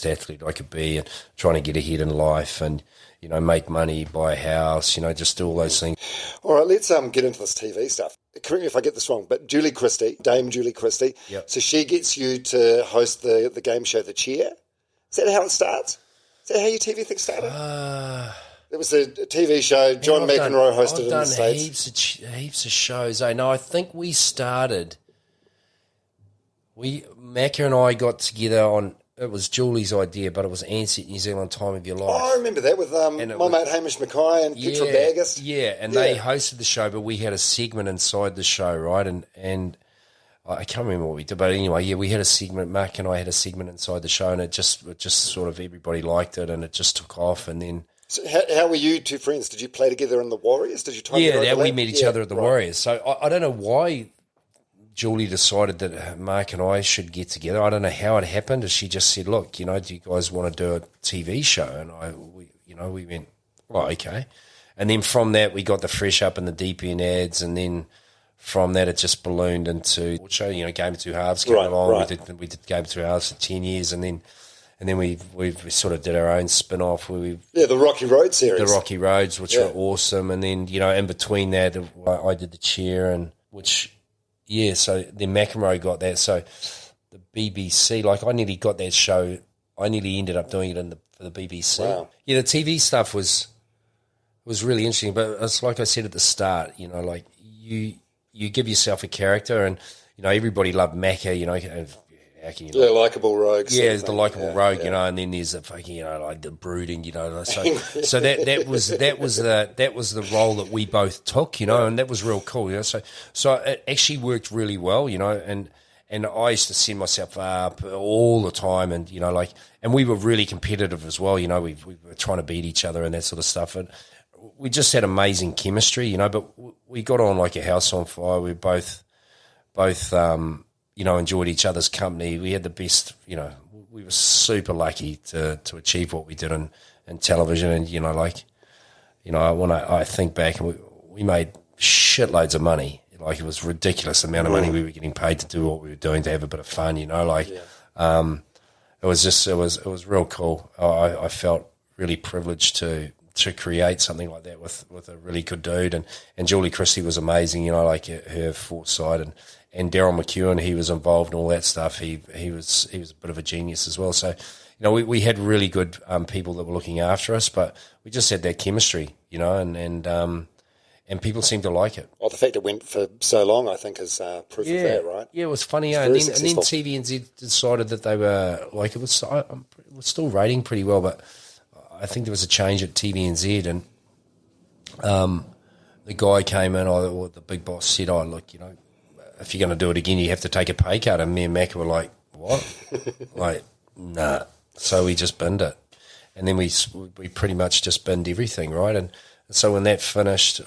athlete I could be and trying to get ahead in life and, you know, make money, buy a house, you know, just do all those things. All right, let's get into this TV stuff. Correct me if I get this wrong, but Dame Julie Christie, yep. So she gets you to host the game show The Chair. Is that how it starts? Is that how your TV thing started? It was a TV show. John McEnroe hosted in the States. I've done heaps of shows. No, I think we started. Macca and I got together on. It was Julie's idea, but it was Ansett New Zealand Time of Your Life. Oh, I remember that with my mate Hamish Mackay and Petra Bagust. Yeah, and they hosted the show, but we had a segment inside the show, right? And I can't remember what we did, but anyway, we had a segment. Mark and I had a segment inside the show, and it just sort of everybody liked it, and it just took off. And then, so how were you two friends? Did you play together in the Warriors? Did you try? Yeah, we met each other at the Warriors. So I don't know why Julie decided that Mark and I should get together. I don't know how it happened. She just said, "Look, you know, do you guys want to do a TV show?" And we went, "Oh, okay." And then from that, we got the Fresh Up and the DPN ads, and then from that, it just ballooned into show. You know, Game of Two Halves came along. Right. We did Game of Two Halves for 10 years, and then we sort of did our own spin-off where the Rocky Road series, the Rocky Roads, which were awesome. And then, you know, in between that, I did the Chair, and which. Yeah, so then McEnroe got that. So the BBC, like I nearly got that show. I nearly ended up doing it for the BBC. Wow. Yeah, the TV stuff was really interesting. But it's like I said at the start, you know, like you give yourself a character, and you know everybody loved Macca. You know, how can you likeable rogue. Yeah, it's the likeable rogue, you know, and then there's the fucking, you know, like the brooding, you know. So that was the role that we both took, you know, and that was real cool, you know. So it actually worked really well, you know, and I used to send myself up all the time, and you know, like, and we were really competitive as well, you know. We were trying to beat each other and that sort of stuff, and we just had amazing chemistry, you know. But we got on like a house on fire. We both. You know, enjoyed each other's company. We had the best, you know, we were super lucky to achieve what we did in television. And, you know, like, you know, when I think back, and we made shitloads of money. Like, it was ridiculous amount of money we were getting paid to do what we were doing, to have a bit of fun, you know, like, it was real cool. I felt really privileged to create something like that with a really good dude. And Julie Christie was amazing, you know, like her foresight, and Daryl McEwen, he was involved in all that stuff. He was a bit of a genius as well. So, you know, we had really good people that were looking after us, but we just had that chemistry, you know, and people seemed to like it. Well, the fact it went for so long, I think, is proof of that, right? Yeah, it was funny. And then TVNZ decided that they were, like, it was still rating pretty well, but I think there was a change at TVNZ, and the guy came in, or the big boss said, "Oh, look, you know, if you're going to do it again, you have to take a pay cut." And me and Macca were like, "What?" Like, nah. So we just binned it, and then we pretty much just binned everything, right? And so when that finished,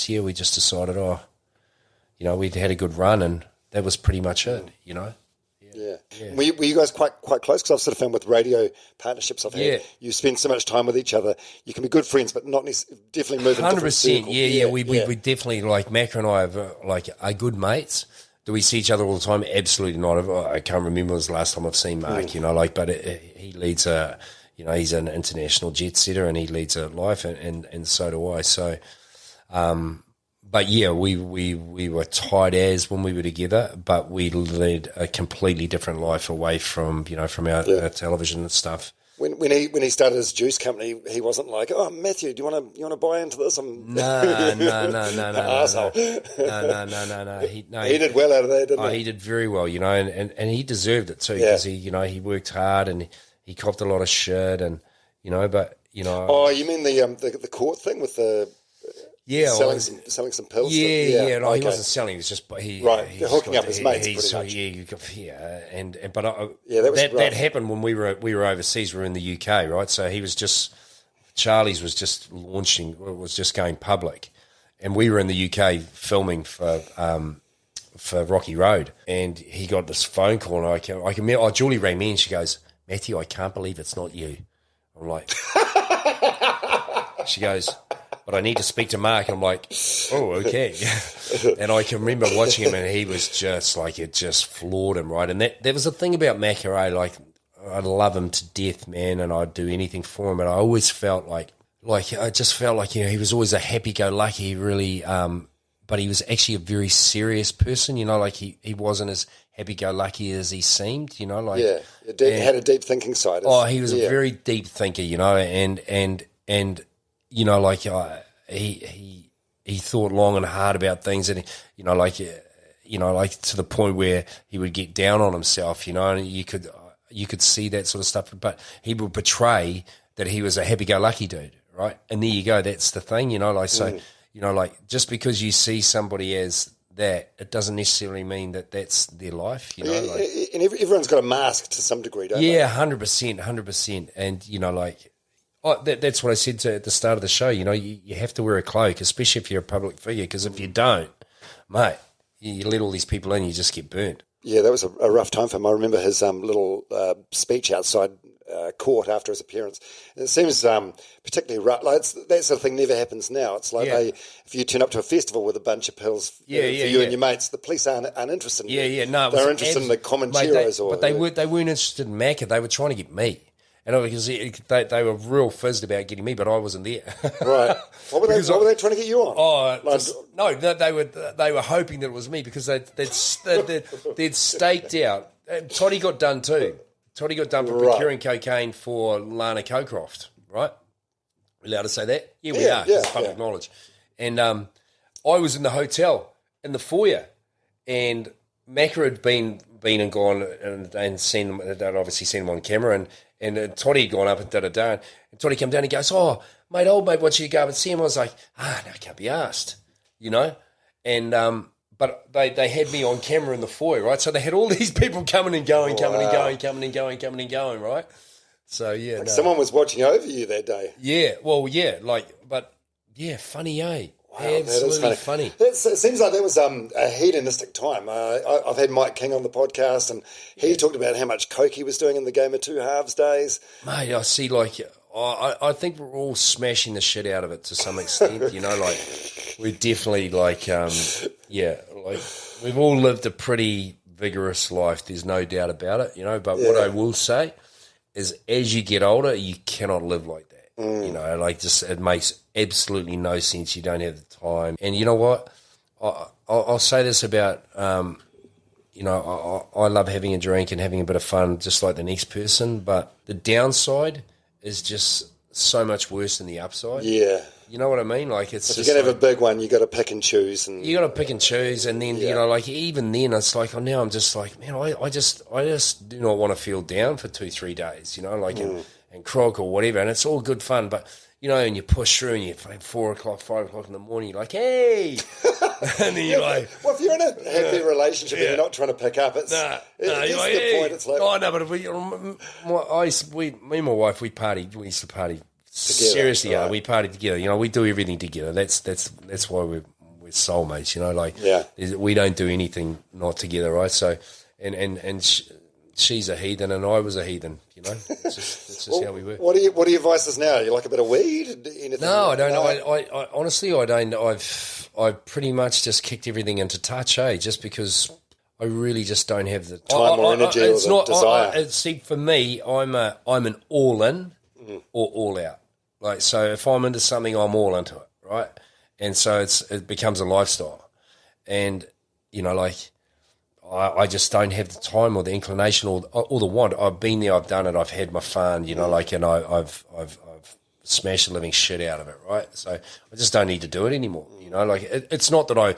we just decided, you know, we'd had a good run, and that was pretty much it, you know. Yeah. Were you guys quite close? Because I've sort of found with radio partnerships I've had, you spend so much time with each other. You can be good friends, but not definitely move in different circles. 100%. Yeah. We definitely, like, Macca and I are good mates. Do we see each other all the time? Absolutely not. I can't remember the last time I've seen Marc, but he leads he's an international jet setter and he leads a life and so do I. So, but yeah, we were tight as when we were together, but we led a completely different life away from our television and stuff. When he started his juice company, he wasn't like, "Oh, Mathew, do you want to buy into this?" No. Arsehole. No. He did well out of that, didn't he? He did very well, and he deserved it too because he worked hard and he copped a lot of shit Oh, you mean the court thing with the selling some pills? Yeah. No, he wasn't selling. He was just hooking up his mates. That happened when we were overseas. We were in the UK, right? So he was Charlie's was just launching, was just going public, and we were in the UK filming for Rocky Road, and he got this phone call, and Julie rang me, and she goes, "Mathew, I can't believe it's not you." I'm like, she goes, "But I need to speak to Marc." And I'm like, "Oh, okay." And I can remember watching him, and he was just like, it just floored him, right? And there was a thing about Mac, like, I love him to death, man, and I'd do anything for him. And I always felt like he was always a happy-go-lucky, really, but he was actually a very serious person, like he wasn't as happy-go-lucky as he seemed, he had a deep thinking side. He was a very deep thinker, and he thought long and hard about things, and to the point where he would get down on himself, and you could see that sort of stuff, but he would portray that he was a happy-go-lucky dude, right? And there you go, that's the thing, just because you see somebody as that, it doesn't necessarily mean that that's their life, And everyone's got a mask to some degree, don't they? Yeah, 100%. And, that's what I said at the start of the show, you have to wear a cloak, especially if you're a public figure, because if you don't, mate, you let all these people in, you just get burnt. Yeah, that was a rough time for him. I remember his little speech outside court after his appearance. And it seems particularly rough. Like that sort of thing never happens now. It's like if you turn up to a festival with a bunch of pills for you and your mates, the police aren't interested in you. They're interested in the common heroes. But they weren't interested in Macca. They were trying to get me. And because they were real fizzed about getting me, but I wasn't there. Right. What were they trying to get you on? They were hoping that it was me because they'd staked out. Toddy got done too. Toddy got done for procuring cocaine for Lana Cocroft, right? We allowed to say that? Yeah, we are. It's public knowledge. And I was in the hotel in the foyer, and Macca had been and gone and seen them. They'd obviously seen him on camera, and Toddy had gone up and da-da-da. And Toddy came down and goes, "Oh, old mate, why don't you go up and see him?" I was like, no, I can't be asked, And but they had me on camera in the foyer, right? So they had all these people coming and going, right? So, yeah. Someone was watching over you that day. Yeah, well, yeah, funny, eh? Wow, absolutely funny. It seems like that was a hedonistic time. I've had Mike King on the podcast, and he talked about how much coke he was doing in the Game of Two Halves days. Mate, I see, I think we're all smashing the shit out of it to some extent, we're definitely we've all lived a pretty vigorous life, there's no doubt about it, but what I will say is as you get older, you cannot live like that. It makes absolutely no sense. You don't have the time. And you know what? I'll say this about, I love having a drink and having a bit of fun just like the next person, but the downside is just so much worse than the upside. Yeah. You know what I mean? If you're going to have a big one, you got to pick and choose. You got to pick and choose, and then even then, it's like now I'm just like, man, I just do not want to feel down for 2-3 days, and croak or whatever, and it's all good fun, but and you push through, and you're 4 o'clock, 5 o'clock in the morning, you're like, hey, and then you're like, well, if you're in a happy relationship and you're not trying to pick up, it's the point. It's like, oh no, but me and my wife, we used to party. Together, seriously, right. We party together. We do everything together. That's why we're soulmates. We don't do anything not together, right? So, and she's a heathen, and I was a heathen. It's just how we work. What are your vices now? You like a bit of weed? Anything no, I don't know. I honestly, I don't. I've pretty much just kicked everything into touch. Just because I really just don't have the time or energy or the desire. See, for me, I'm an all in or all out. Like, so if I'm into something, I'm all into it, right? And so it becomes a lifestyle. And, you know, like, I just don't have the time or the inclination or the want. I've been there, I've done it, I've had my fun, you know, like, and I've smashed the living shit out of it, right? So I just don't need to do it anymore, you know. Like, it's not that I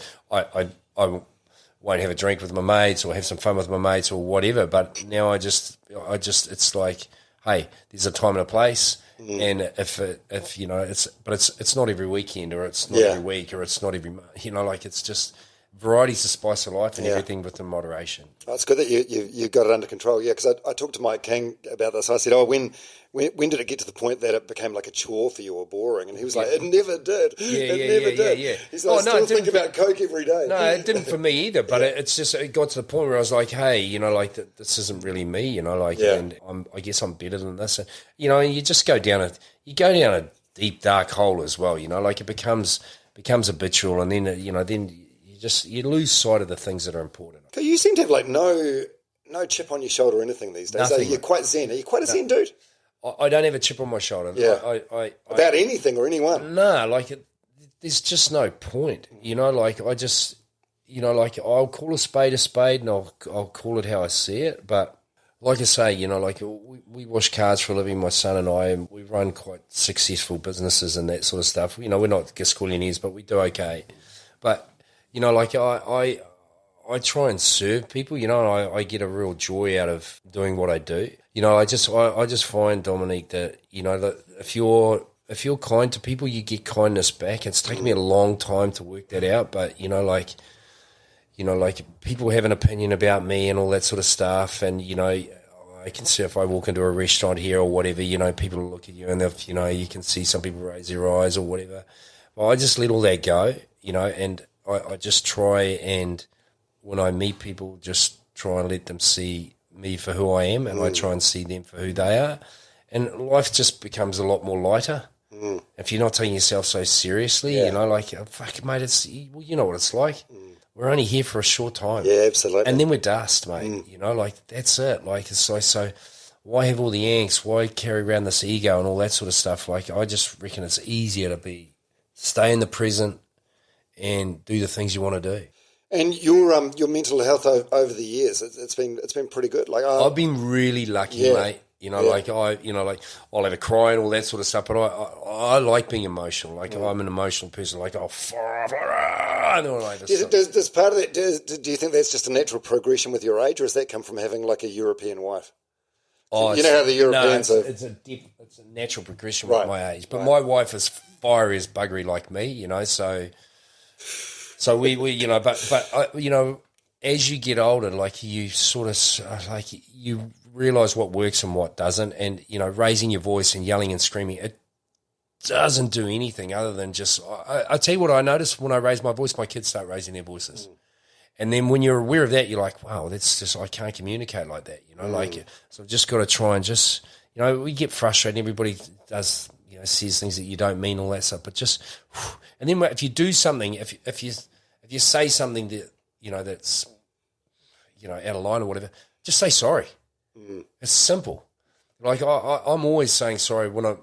won't have a drink with my mates or have some fun with my mates or whatever, but now I just it's like, hey, there's a time and a place, and if you know, it's not every weekend, or it's not every week, or it's not every month, you know, like, it's just. Variety's the spice of life, and everything within moderation. Oh, it's good that you got it under control. Yeah, because I talked to Mike King about this. I said, "Oh, when did it get to the point that it became like a chore for you or boring?" And he was like, "It never did. It never did." Yeah. He's like, "I still think about Coke every day." No, it didn't for me either. But it got to the point where I was like, "Hey, you know, like, this isn't really me. You know, like, and I guess I'm better than this." And, you know, and you just go down a deep dark hole as well. You know, like, it becomes habitual, and then you lose sight of the things that are important. You seem to have like no chip on your shoulder or anything these days. Nothing. You're quite zen. Are you quite a zen dude? I don't have a chip on my shoulder. Yeah. About anything or anyone. No, like, there's just no point. You know, like, I just, you know, like, I'll call a spade, and I'll call it how I see it. But like I say, you know, like, we wash cars for a living, my son and I, and we run quite successful businesses and that sort of stuff. You know, we're not Gascoigney's, but we do okay. But you know, like, I try and serve people, you know, and I get a real joy out of doing what I do. You know, I just find, Dominique, that, you know, that if you're kind to people, you get kindness back. It's taken me a long time to work that out, but, you know, like, people have an opinion about me and all that sort of stuff, and, you know, I can see if I walk into a restaurant here or whatever, you know, people will look at you, and if, you know, you can see some people raise their eyes or whatever. Well, I just let all that go, you know, and I just try, and when I meet people, just try and let them see me for who I am, and I try and see them for who they are. And life just becomes a lot more lighter if you're not taking yourself so seriously, you know, like, fuck, mate, you know what it's like. We're only here for a short time. Yeah, absolutely. And then we're dust, mate, you know, like, that's it. Like, it's like, so why have all the angst? Why carry around this ego and all that sort of stuff? Like, I just reckon it's easier to stay in the present, and do the things you want to do. And your mental health over the years, it's been pretty good. Like, I've been really lucky, mate. You know, like, I'll have a cry and all that sort of stuff. But I like being emotional. Like, I'm an emotional person. Like, and all like this. Does part of that? Do you think that's just a natural progression with your age, or has that come from having like a European wife? Oh, you know how the Europeans are. It's a natural progression with my age. But my wife is fiery as buggery like me. You know, so we you know, but you know, as you get older, like, you sort of like, you realise what works and what doesn't, and, you know, raising your voice and yelling and screaming, it doesn't do anything other than just. I tell you what, I notice when I raise my voice, my kids start raising their voices, and then when you're aware of that, you're like, wow, that's just, I can't communicate like that, you know, like, so I've just got to try and just, you know, we get frustrated. Everybody does, you know, says things that you don't mean, all that stuff, but just, and then if you do something, if you say something that, you know, that's, you know, out of line or whatever, just say sorry. It's simple. Like, I'm always saying sorry when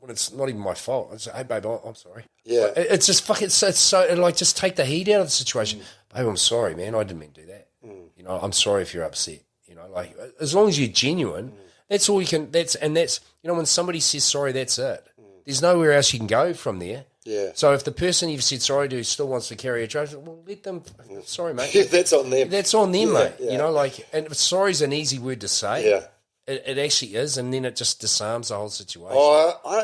it's not even my fault. I say, hey, babe, I'm sorry. Yeah. Like, it's just fucking, it's so, like, just take the heat out of the situation. Babe, I'm sorry, man. I didn't mean to do that. You know, I'm sorry if you're upset. You know, like, as long as you're genuine, that's all you can, you know, when somebody says sorry, that's it. There's nowhere else you can go from there. Yeah. So if the person you've said sorry to still wants to carry a joke, well, let them. Sorry, mate. That's on them. That's on them, mate. Yeah. You know, like, and sorry's an easy word to say. Yeah. It actually is, and then it just disarms the whole situation. Oh,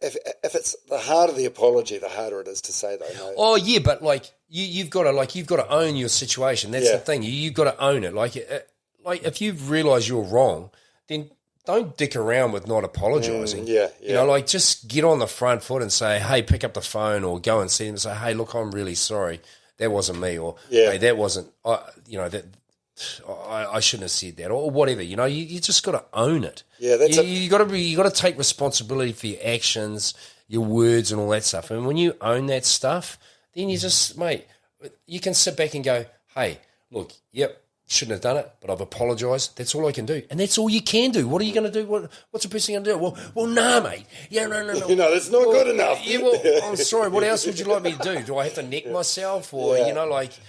if it's the harder the apology, the harder it is to say, though. No. Oh yeah, but like you've got to own your situation. That's the thing. You've got to own it. Like if you realise you're wrong, then don't dick around with not apologising. You know, like, just get on the front foot and say, hey, pick up the phone or go and see them and say, hey, look, I'm really sorry. That wasn't me. Or, hey, that wasn't, you know, that I shouldn't have said that, or whatever. You know, you just got to own it. Yeah, that's you got to take responsibility for your actions, your words, and all that stuff. And when you own that stuff, then you just, mate, you can sit back and go, hey, look, yep, shouldn't have done it, but I've apologised. That's all I can do. And that's all you can do. What are you going to do? What's a person going to do? Well, nah, mate. Yeah, no. That's not good enough. Yeah, well, I'm sorry. What else would you like me to do? Do I have to neck myself? Or, at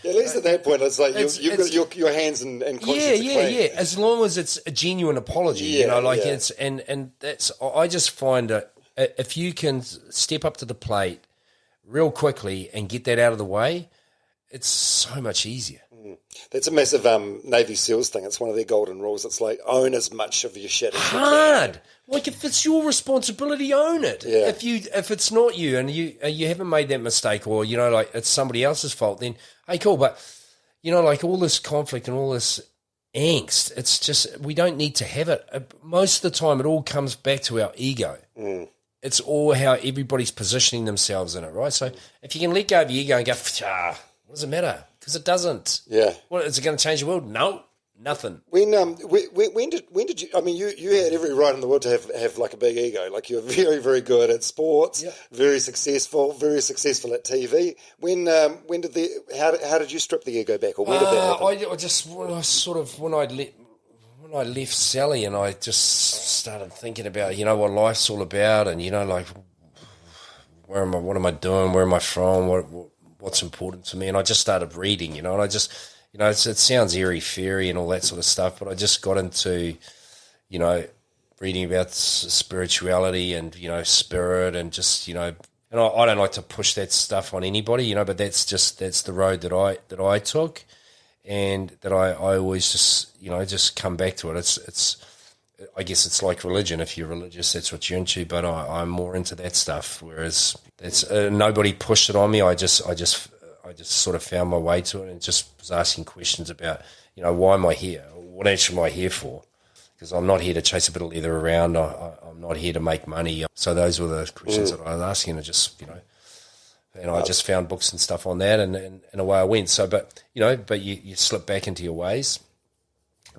least at that point, it's like you've got your hands and conscience Yeah. As long as it's a genuine apology, it's, and that's, I just find that if you can step up to the plate real quickly and get that out of the way, it's so much easier. That's a massive Navy SEALs thing. It's one of their golden rules. It's like, own as much of your shit as you can. Like, if it's your responsibility, own it. Yeah. If it's not you and you haven't made that mistake, or it's somebody else's fault, then hey, cool. But all this conflict and all this angst, it's just, we don't need to have it. Most of the time, it all comes back to our ego. It's all how everybody's positioning themselves in it, right? So if you can let go of your ego and go, what does it matter? Because it doesn't. Yeah. What, is it going to change the world? No, nothing. When did you? I mean, you had every right in the world to have like a big ego. Like, you're very, very good at sports. Yep. Very successful at TV. How did you strip the ego back, or when did that happen? When I left Sally, and I just started thinking about what life's all about, and what am I doing? Where am I from? What's important to me? And I just started reading, and I just, it sounds airy-fairy and all that sort of stuff, but I just got into, reading about spirituality and, spirit, and just, and I don't like to push that stuff on anybody, but that's the road that I took, and that I always just come back to it. It's I guess it's like religion. If you're religious, that's what you're into, but I'm more into that stuff, whereas it's nobody pushed it on me. I just sort of found my way to it, and just was asking questions about, why am I here? What actually am I here for? Because I'm not here to chase a bit of leather around. I'm not here to make money. So those were the questions that I was asking, and just, and I just found books and stuff on that, and away I went. So, but you slip back into your ways.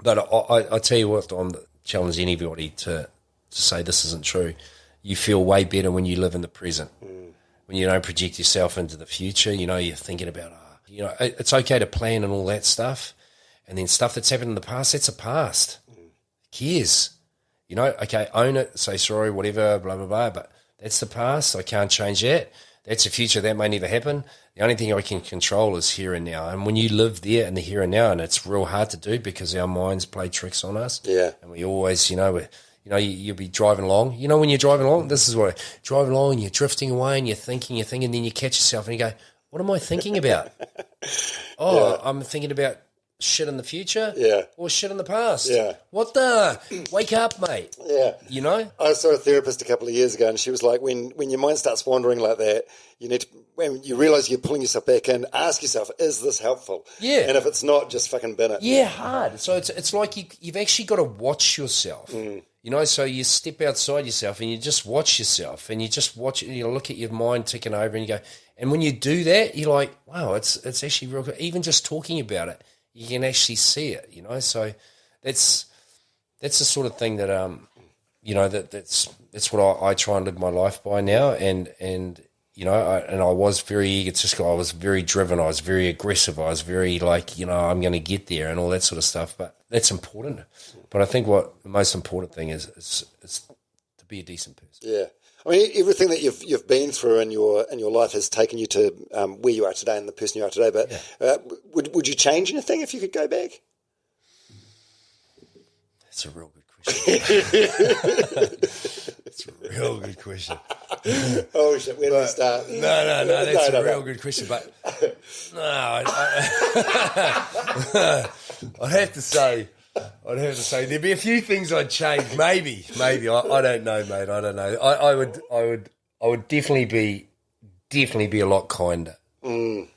But I tell you what, I'm challenge anybody to say this isn't true. You feel way better when you live in the present. When you don't project yourself into the future, you're thinking about, it's okay to plan and all that stuff. And then stuff that's happened in the past, that's a past. Who cares? Okay, own it, say sorry, whatever, blah, blah, blah. But that's the past. I can't change that. That's the future. That may never happen. The only thing I can control is here and now. And when you live there in the here and now, and it's real hard to do because our minds play tricks on us. Yeah. And we always, you'll be driving along. When you're driving along, this is what, driving along and you're drifting away and you're thinking, and then you catch yourself and you go, what am I thinking about? I'm thinking about shit in the future or shit in the past. Yeah. What the? Wake up, mate. Yeah. I saw a therapist a couple of years ago, and she was like, when your mind starts wandering like that, you need to, when you realise you're pulling yourself back in, ask yourself, is this helpful? Yeah. And if it's not, just fucking bin it. Yeah, hard. So it's like you've actually got to watch yourself. So you step outside yourself and you just watch yourself, and you just watch it, and you look at your mind ticking over, and you go, and when you do that, you're like, wow, it's actually real good. Even just talking about it, you can actually see it, So that's the sort of thing that that's what I try and live my life by now. And I was very egotistical. I was very driven. I was very aggressive. I was very I'm going to get there and all that sort of stuff. But that's important. But I think what the most important thing is to be a decent person. Yeah. I mean, everything that you've been through in your life has taken you to where you are today and the person you are today. But would you change anything if you could go back? That's a real good question. That's a real good question. Oh shit! Where do we start? No. That's a real good question. But no, I'd have to say. There'd be a few things I'd change. Maybe. I don't know, mate. I don't know. I would definitely be a lot kinder. I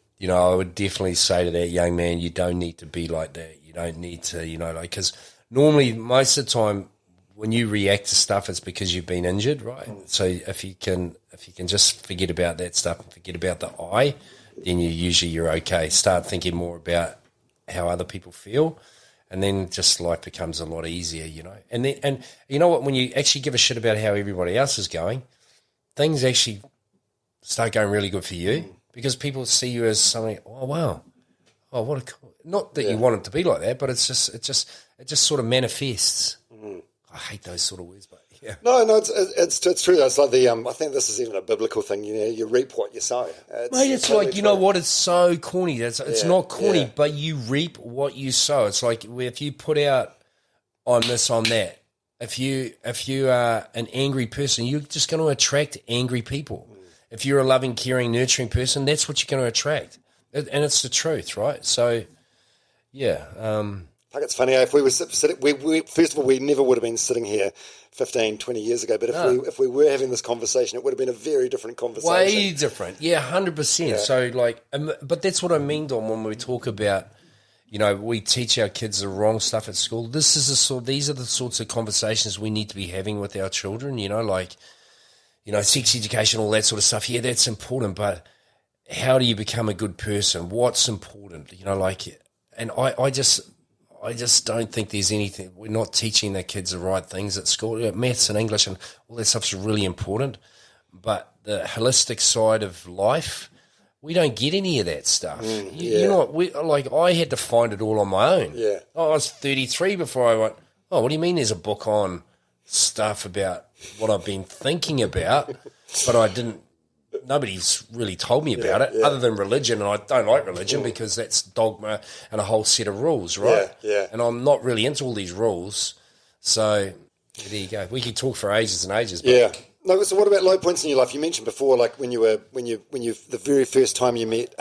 would definitely say to that young man, you don't need to be like that. You don't need to, because normally most of the time when you react to stuff, it's because you've been injured, right? So if you can just forget about that stuff and forget about the I, then you're okay. Start thinking more about how other people feel. And then just life becomes a lot easier, And you know what? When you actually give a shit about how everybody else is going, things actually start going really good for you because people see you as something. Oh wow, oh, not that you want it to be like that, but it just sort of manifests. I hate those sort of words, but yeah. No, it's true. It's like I think this is even a biblical thing. You reap what you sow. Mate, it's totally like, you know what? It's so corny. It's not corny, but you reap what you sow. It's like if you put out on this, on that. If you are an angry person, you're just going to attract angry people. If you're a loving, caring, nurturing person, that's what you're going to attract. And it's the truth, right? So, yeah. Like it's funny, if we were sitting, first of all, we never would have been sitting here 15, 20 years ago, but if we were having this conversation, it would have been a very different conversation. Way different. Yeah, 100%. Yeah. So, but that's what I mean, Dom, when we talk about, we teach our kids the wrong stuff at school. These are the sorts of conversations we need to be having with our children, sex education, all that sort of stuff. Yeah, that's important, but how do you become a good person? What's important? And I just don't think there's anything. We're not teaching the kids the right things at school. Maths and English and all that stuff's really important, but the holistic side of life, we don't get any of that stuff. I had to find it all on my own. Yeah. I was 33 before I went, oh, what do you mean there's a book on stuff about what I've been thinking about, but I didn't. Nobody's really told me about it other than religion, and I don't like religion because that's dogma and a whole set of rules, right? Yeah. And I'm not really into all these rules. So there you go. We could talk for ages and ages. But yeah. No, so what about low points in your life? You mentioned before, like when you the very first time you met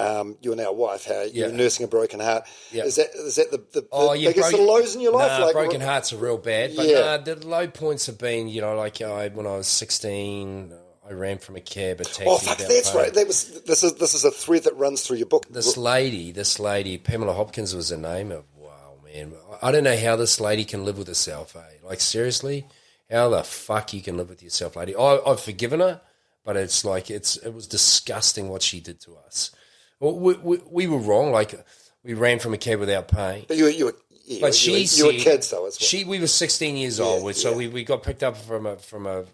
your now wife, how you were nursing a broken heart. Yeah. Is that the biggest sort of lows in your life? Nah, broken hearts are real bad. But the low points have been, when I was 16, I ran from a cab, a taxi. Oh, fuck, that's right. This is a thread that runs through your book. This lady, Pamela Hopkins was her name. Wow, man. I don't know how this lady can live with herself, eh? Like, seriously? How the fuck you can live with yourself, lady? I've forgiven her, but it's like it was disgusting what she did to us. Well, we were wrong. Like, we ran from a cab without paying. But you were kids, though, as well. We were 16 years old, so we got picked up from an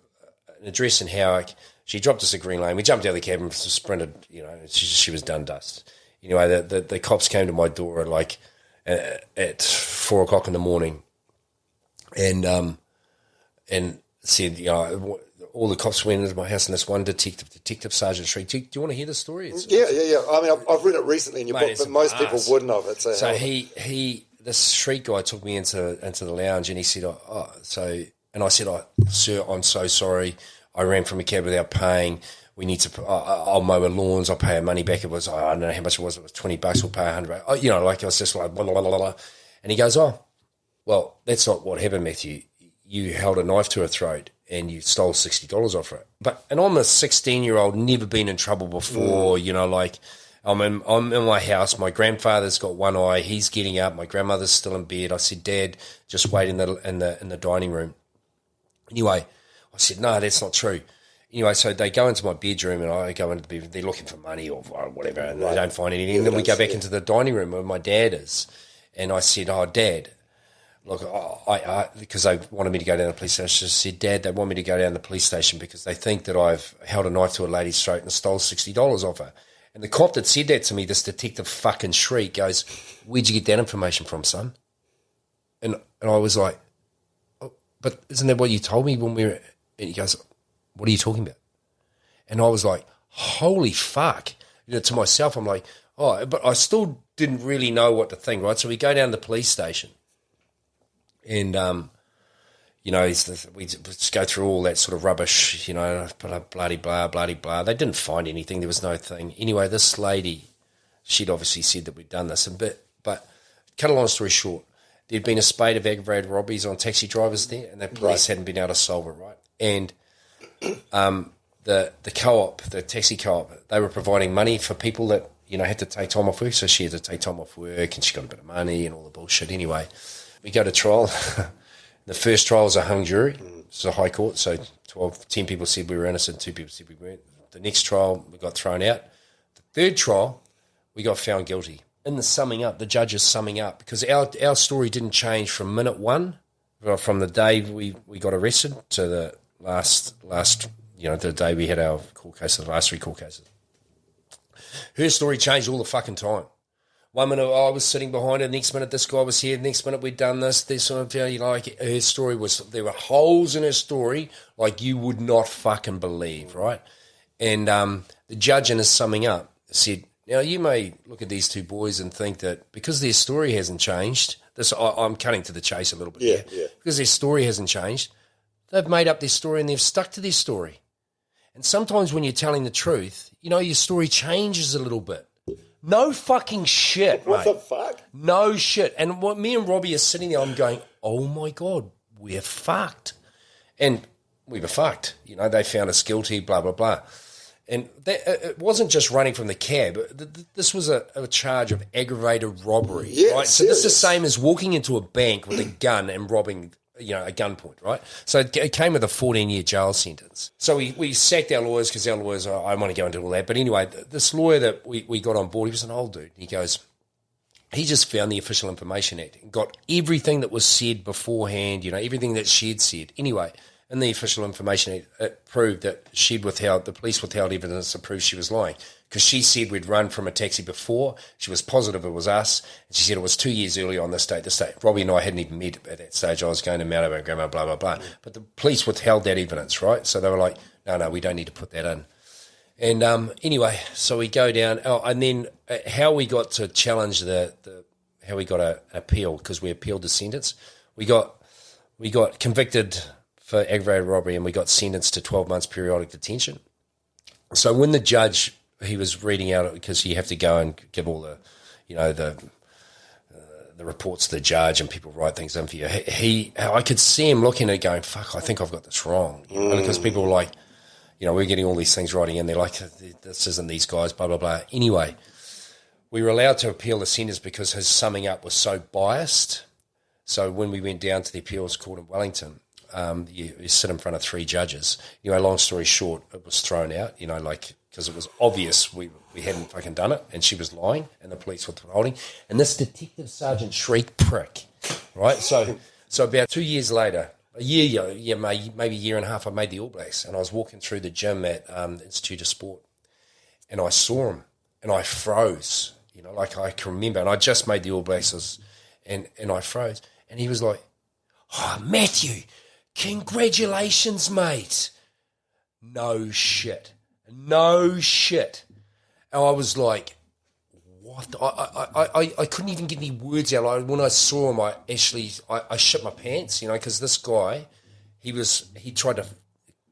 address in Howick. She dropped us at Green Lane. We jumped out of the cab and sprinted. She was done dust. Anyway, the cops came to my door at 4 o'clock in the morning, and said, all the cops went into my house, and this one Detective Sergeant shrieked, do you want to hear the story? Yeah. I mean, I've read it recently in your book, but most people wouldn't have. This shriek guy took me into the lounge, and he said, and I said, sir, I'm so sorry. I ran from a cab without paying. We need to, I'll mow our lawns. I'll pay our money back. I don't know how much it was. It was $20. We'll pay $100. I was just like, blah, blah, blah, blah. And he goes, oh, well, that's not what happened, Matthew. You held a knife to her throat and you stole $60 off her. And I'm a 16-year-old, never been in trouble before, I'm in my house. My grandfather's got one eye. He's getting up. My grandmother's still in bed. I said, Dad, just wait in the dining room. Anyway, I said, no, that's not true. Anyway, so they go into my bedroom and I go into the bedroom. They're looking for money or whatever, and they don't find anything. And then we go back into the dining room where my dad is. And I said, oh, Dad, look, because they wanted me to go down to the police station. I said, Dad, they want me to go down to the police station because they think that I've held a knife to a lady's throat and stole $60 off her. And the cop that said that to me, this detective fucking shriek, goes, where'd you get that information from, son? And I was like, oh, but isn't that what you told me when we were... And he goes, what are you talking about? And I was like, holy fuck. To myself, I'm like, oh, but I still didn't really know what to think, right? So we go down to the police station and, we just go through all that sort of rubbish, bloody blah, bloody blah. They didn't find anything. There was no thing. Anyway, this lady, she'd obviously said that we'd done this. But cut a long story short, there'd been a spate of aggravated robberies on taxi drivers there, and the police hadn't been able to solve it, right? And the co-op, the taxi co-op, they were providing money for people that, had to take time off work. So she had to take time off work and she got a bit of money and all the bullshit. Anyway, we go to trial. The first trial was a hung jury. It's a high court. So 10 people said we were innocent, 2 people said we weren't. The next trial, we got thrown out. The third trial, we got found guilty. In the summing up, the judge is summing up because our story didn't change from minute one, from the day we got arrested to the last, the day we had our court case, the last 3 court cases. Her story changed all the fucking time. 1 minute I was sitting behind her, next minute this guy was here, next minute we'd done this sort of, like her story was, there were holes in her story like you would not fucking believe, right? And the judge in his summing up said, now you may look at these two boys and think that because their story hasn't changed, I'm cutting to the chase a little bit here, because their story hasn't changed, they've made up their story and they've stuck to their story. And sometimes when you're telling the truth, your story changes a little bit. No fucking shit, What mate. the fuck? No shit. And what me and Robbie are sitting there, I'm going, oh my God, we're fucked. And we were fucked. They found us guilty, blah, blah, blah. And it wasn't just running from the cab. This was a charge of aggravated robbery, right? So this is the same as walking into a bank with a gun and robbing, a gunpoint, right? So it came with a 14-year jail sentence. So we sacked our lawyers because our lawyers, I don't want to go into all that. But anyway, this lawyer that we got on board, he was an old dude. He goes, he just found the Official Information Act and got everything that was said beforehand, everything that she'd said. Anyway, in the Official Information Act, it proved that the police withheld evidence to prove she was lying. Because she said we'd run from a taxi before. She was positive it was us. And she said it was 2 years earlier on this date. Robbie and I hadn't even met at that stage. I was going to Mount Owen, Grandma, blah, blah, blah. But the police withheld that evidence, right? So they were like, no, we don't need to put that in. And anyway, so we go down. Oh, and then how we got to challenge how we got an appeal, because we appealed the sentence. We got convicted for aggravated robbery and we got sentenced to 12 months periodic detention. So when the judge, he was reading out, because you have to go and give all the, the reports to the judge and people write things in for you. I could see him looking at it going, fuck, I think I've got this wrong. Because people were like, we're getting all these things writing in. They're like, this isn't these guys, blah, blah, blah. Anyway, we were allowed to appeal the sentence because his summing up was so biased. So when we went down to the appeals court in Wellington, you sit in front of three judges. Long story short, it was thrown out, because it was obvious we hadn't fucking done it and she was lying and the police were withholding. And this Detective Sergeant Shriek prick, right? So about 2 years later, maybe a year and a half, I made the All Blacks and I was walking through the gym at Institute of Sport and I saw him and I froze, I can remember. And I just made the All Blacks and I froze. And he was like, oh, Mathew, congratulations, mate. No shit. And I was like, what? I couldn't even get any words out. When I saw him, I shit my pants, because this guy, he tried to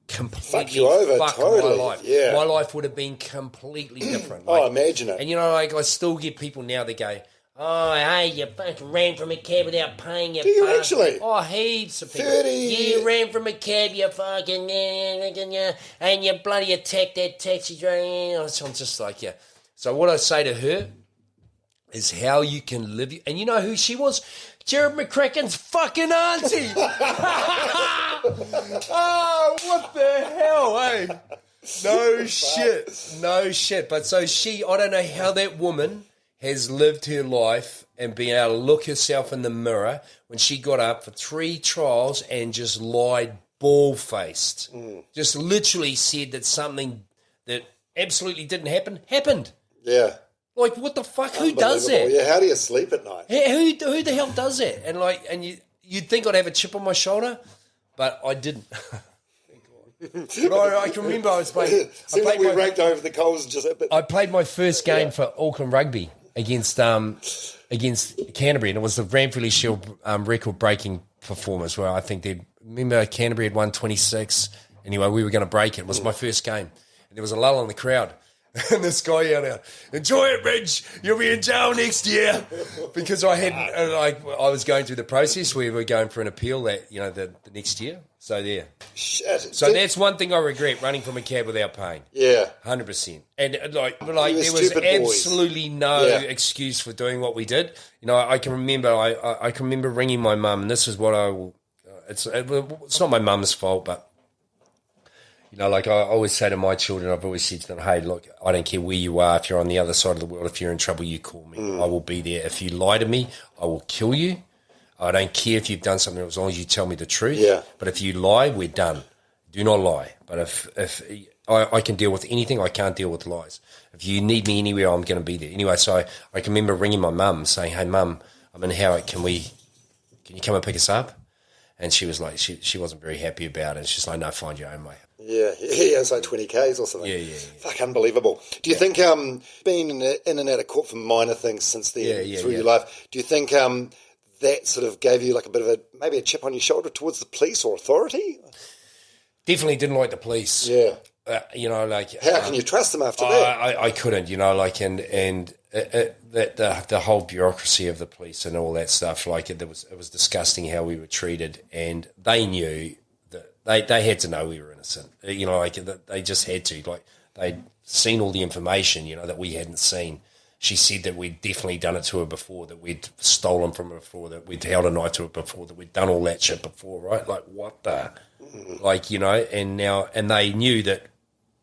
completely fuck you over, fuck totally. my life. Yeah. My life would have been completely different. Imagine it. And, I still get people now that go, oh, hey, you fucking ran from a cab without paying your Do you actually? Oh, heaps of people. 30 You ran from a cab, you fucking, and you bloody attacked that taxi driver. So I'm just like, yeah. So what I say to her is how you can live. And you know who she was? Jared McCracken's fucking auntie. Oh, what the hell, eh? No shit. But so I don't know how that woman has lived her life and been able to look herself in the mirror when she got up for 3 trials and just lied bald-faced. Just literally said that something that absolutely didn't happen, happened. Yeah. Like, what the fuck? Who does that? Yeah, how do you sleep at night? Who the hell does that? And you'd think I'd have a chip on my shoulder, but I didn't. But I can remember I was playing. We raked over the coals and just. I played my first game for Auckland Rugby against Canterbury, and it was the Ranfurly Shield record-breaking performance where I think remember Canterbury had won 26. Anyway, we were going to break it. It was my first game, and there was a lull in the crowd. And this guy yelled out, "Enjoy it, Reg. You'll be in jail next year." Because I was going through the process where we were going for an appeal that the next year. So there. Shit. So that's one thing I regret, running from a cab without paying. Yeah. 100%. And there was absolutely no excuse for doing what we did. I can remember I can remember ringing my mum, and this is what I will. It's not my mum's fault, but. I always say to my children, I've always said to them, hey, look, I don't care where you are. If you're on the other side of the world, if you're in trouble, you call me. I will be there. If you lie to me, I will kill you. I don't care if you've done something as long as you tell me the truth. Yeah. But if you lie, we're done. Do not lie. But if I can deal with anything. I can't deal with lies. If you need me anywhere, I'm going to be there. Anyway, so I can remember ringing my mum saying, hey, Mum, I'm in Howick. Can you come and pick us up? And she was like, she wasn't very happy about it. She's like, no, find your own way. Yeah, it's like 20 Ks or something. Yeah. Fuck, unbelievable. Do you think being in and out of court for minor things since then through your life, do you think that sort of gave you like a bit of maybe a chip on your shoulder towards the police or authority? Definitely didn't like the police. Yeah. How can you trust them after that? I couldn't, and the whole bureaucracy of the police and all that stuff, it was disgusting how we were treated, and they knew that they had to know we were innocent. They just had to. They'd seen all the information, that we hadn't seen. She said that we'd definitely done it to her before, that we'd stolen from her before, that we'd held a knife to her before, that we'd done all that shit before, right? Like, what the? And they knew that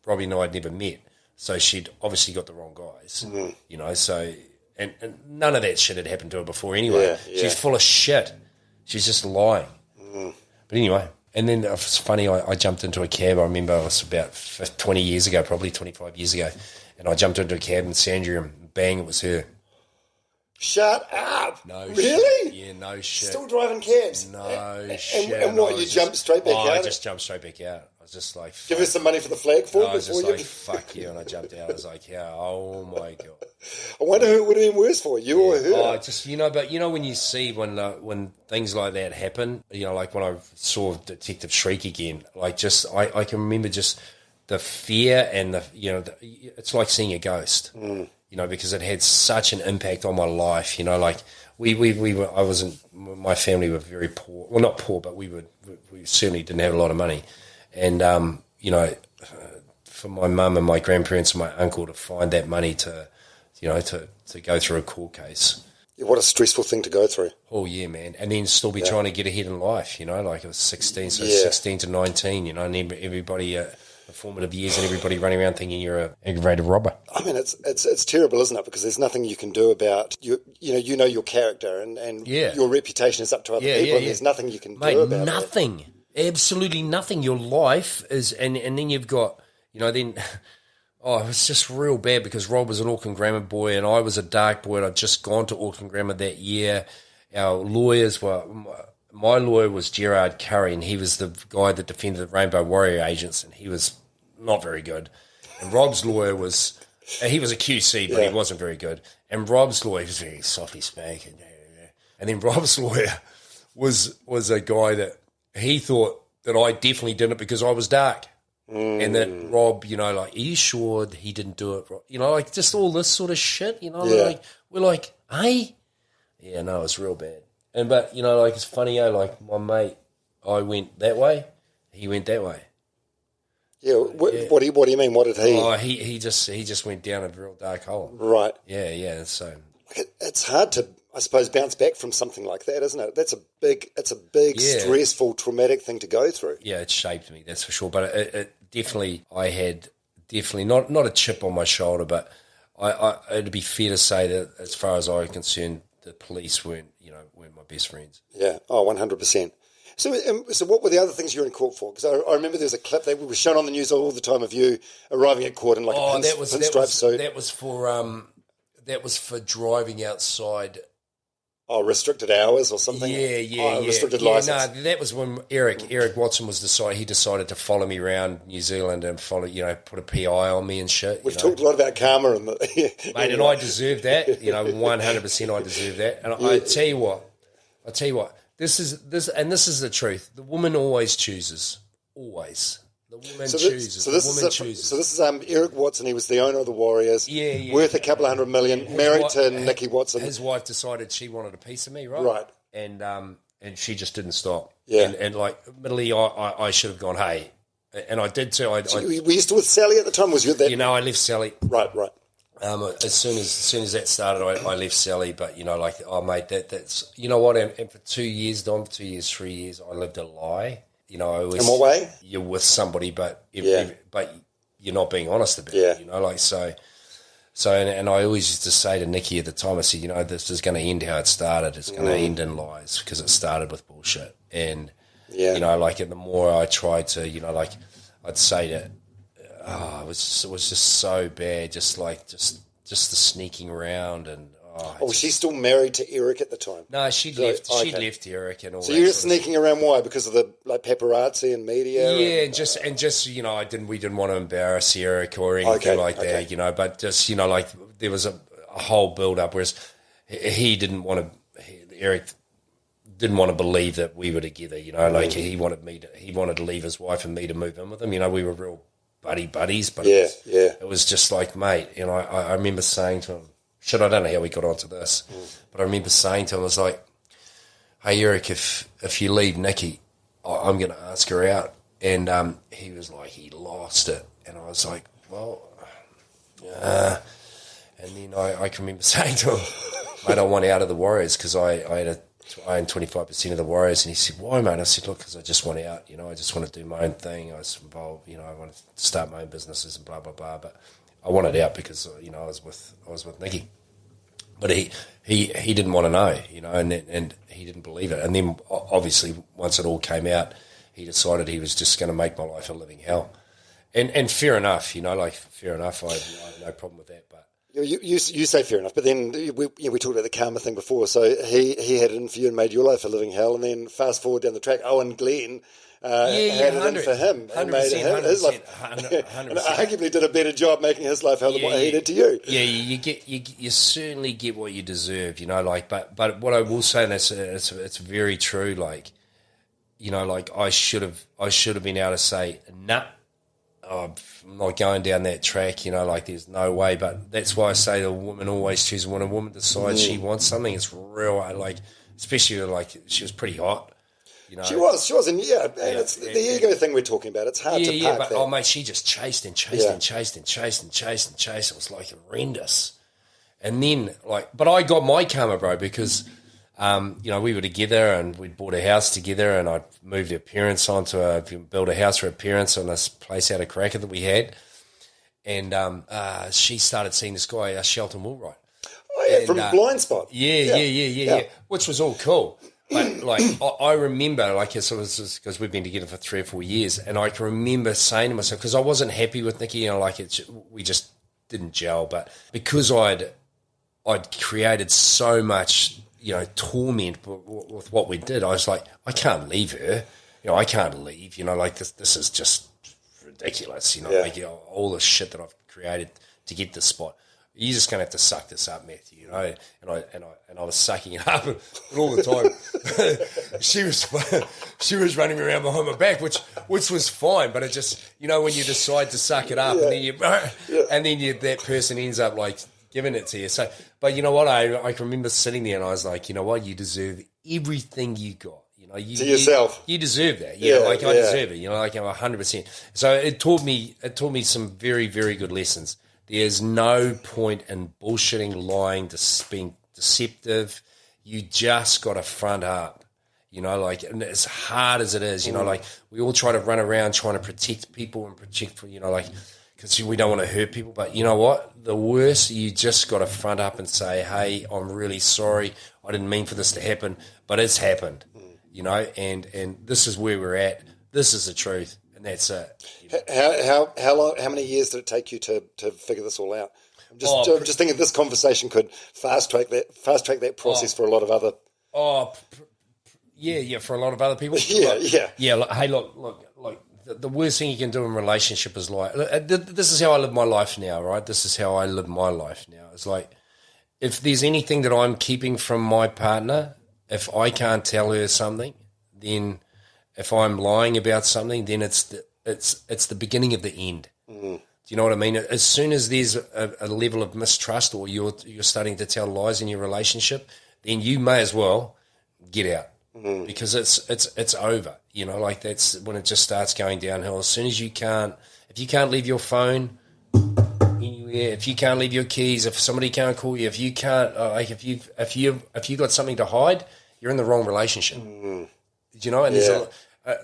Robbie and I had never met, so she'd obviously got the wrong guys, so, and none of that shit had happened to her before anyway. Yeah. She's full of shit. She's just lying. But anyway, and then it was funny, I jumped into a cab. I remember it was about 20 years ago, probably 25 years ago, and I jumped into a cab in Sandringham, and bang, it was her. Shut up. No really? Shit. Yeah, no shit. Still driving cabs? No shit. And what, you jumped straight back out? I just jumped straight back out. I was just like... Give us some money for the flag fall I was before just you... like, fuck you, and I jumped out. I was like, yeah, oh my God. I wonder who it would have been worse for, you or her? But when you see when things like that happen, like when I saw Detective Shriek again, I can remember just the fear and it's like seeing a ghost. Because it had such an impact on my life. My family were very poor. Well, not poor, but we certainly didn't have a lot of money. And, for my mum and my grandparents and my uncle to find that money to go through a court case. Yeah, what a stressful thing to go through. Oh, yeah, man. And then still be trying to get ahead in life, like it was 16, so 16 to 19, and everybody... the formative years and everybody running around thinking you're an aggravated robber. I mean, it's terrible, isn't it? Because there's nothing you can do about your character and your reputation is up to other people, and there's nothing you can do about nothing. it. Absolutely nothing. Your life is, and then you've got, it's just real bad because Rob was an Auckland Grammar boy and I was a dark boy and I'd just gone to Auckland Grammar that year. Our lawyers were... My lawyer was Gerard Curry, and he was the guy that defended the Rainbow Warrior agents, and he was not very good. And Rob's lawyer was, he was a QC, but he wasn't very good. And Rob's lawyer was very softly spoken. And then Rob's lawyer was a guy that he thought that I definitely did it because I was dark. And that Rob, are you sure he didn't do it? Just all this sort of shit, we're like, hey? Yeah, no, it's real bad. But it's funny, my mate, I went that way, he went that way. Yeah, what do you mean? What did he? Oh, he just went down a real dark hole. Right. Yeah. So it's hard to, I suppose, bounce back from something like that, isn't it? It's a big, stressful, traumatic thing to go through. Yeah, it shaped me, that's for sure. But it definitely, I had not a chip on my shoulder, but it'd be fair to say that as far as I was concerned, the police weren't my best friends. Yeah, 100%. So what were the other things you were in court for? Because I remember there was a clip that was shown on the news all the time of you arriving at court in like a pinstripe suit. That was for driving outside. Oh, restricted hours or something? Yeah. Restricted license. No, that was when Eric Watson was decided to follow me around New Zealand and put a PI on me and shit. We've talked a lot about karma and mate, and I deserve that. 100% I deserve that. And I tell you what, this is the truth. The woman always chooses. Always. The woman chooses. So this is Eric Watson. He was the owner of the Warriors. Yeah. Worth a couple $100 million. Married to Nikki Watson. His wife decided she wanted a piece of me, right? Right. And she just didn't stop. Yeah. And admittedly, I should have gone, hey. And I did too. Were you still with Sally at the time? Was you that? I left Sally. Right. As soon as that started, I left Sally. But mate, that's what? And for 2 years, Dom, 2 years, 3 years, I lived a lie. In what way? You're with somebody, but you're not being honest about it. So, and I always used to say to Nikki at the time, I said, this is going to end how it started. It's going to end in lies because it started with bullshit. And and the more I tried to, I'd say that it was just so bad. Just the sneaking around and. Was she still married to Eric at the time? No, she'd left. Okay. She'd left Eric and all. So you're sneaking around? Why? Because of the paparazzi and media? Yeah, and just we didn't want to embarrass Eric or anything like that, But just there was a whole build up, whereas Eric didn't want to believe that we were together. He wanted to leave his wife and me to move in with him. We were real buddies, but it was just like, mate. I remember saying to him. I don't know how we got onto this, but I remember saying to him, I was like, hey, Eric, if you leave Nikki, I'm going to ask her out. And he was like, he lost it. And I was like, well, and then I can remember saying to him, mate, I want out of the Warriors because I own 25% of the Warriors. And he said, why, mate? I said, look, because I just want out. I just want to do my own thing. I was involved, I want to start my own businesses and blah, blah, blah. But I wanted out because I was with Nikki, but he didn't want to know, and he didn't believe it. And then obviously once it all came out, he decided he was just going to make my life a living hell. And fair enough, fair enough. I have no problem with that. But you say fair enough, but then we talked about the karma thing before. So he had it in for you and made your life a living hell, and then fast forward down the track, Owen Glenn. Had it in for him and made his life, 100%. And arguably did a better job making his life hell than what he did to you. Yeah, you certainly get what you deserve, But what I will say, and it's very true. I should have been able to say, nah, I'm not going down that track. There's no way. But that's why I say the woman always chooses when a woman decides she wants something. It's real. Especially she was pretty hot. She was, and it's the ego thing we're talking about. It's hard to park that. Mate, she just chased and chased and chased and chased and chased and chased. It was horrendous. And then, but I got my karma, bro, because, we were together and we'd bought a house together, and I'd moved her parents built a house for her parents on this place out of Cracker that we had. And she started seeing this guy, Shelton Woolright. Oh, yeah, from Blind Spot. Yeah, which was all cool. But I remember, it was because we've been together for 3 or 4 years, and I can remember saying to myself, because I wasn't happy with Nikki, we just didn't gel. But because I'd created so much, torment with what we did, I was like, I can't leave her. I can't leave. This is just ridiculous. All the shit that I've created to get this spot. You're just going to have to suck this up, Mathew, And I was sucking it up all the time. She was running around behind my back, which was fine. But it just, when you decide to suck it up, and then that person ends up giving it to you. So, but you know what? I can remember sitting there, and I was like, you know what? You deserve everything you got. To yourself. You deserve that. I deserve it. 100%. So it taught me some very, very good lessons. There's no point in bullshitting, lying, being deceptive. You just got to front up, and as hard as it is, we all try to run around trying to protect people and because we don't want to hurt people. But you know what? The worst, you just got to front up and say, hey, I'm really sorry. I didn't mean for this to happen, but it's happened, and this is where we're at. This is the truth. And that's it. How long? How many years did it take you to figure this all out? I'm just thinking this conversation could fast track that process for a lot of other. For a lot of other people. Hey, look. The worst thing you can do in a relationship is lie. This is how I live my life now, right? This is how I live my life now. It's if there's anything that I'm keeping from my partner, if I can't tell her something, then. If I'm lying about something, then it's the beginning of the end. Do you know what I mean? As soon as there's a level of mistrust, or you're starting to tell lies in your relationship, then you may as well get out because it's over. That's when it just starts going downhill. As soon as if you can't leave your phone anywhere, if you can't leave your keys, if somebody can't call you, if you can't, if you got something to hide, you're in the wrong relationship. And there's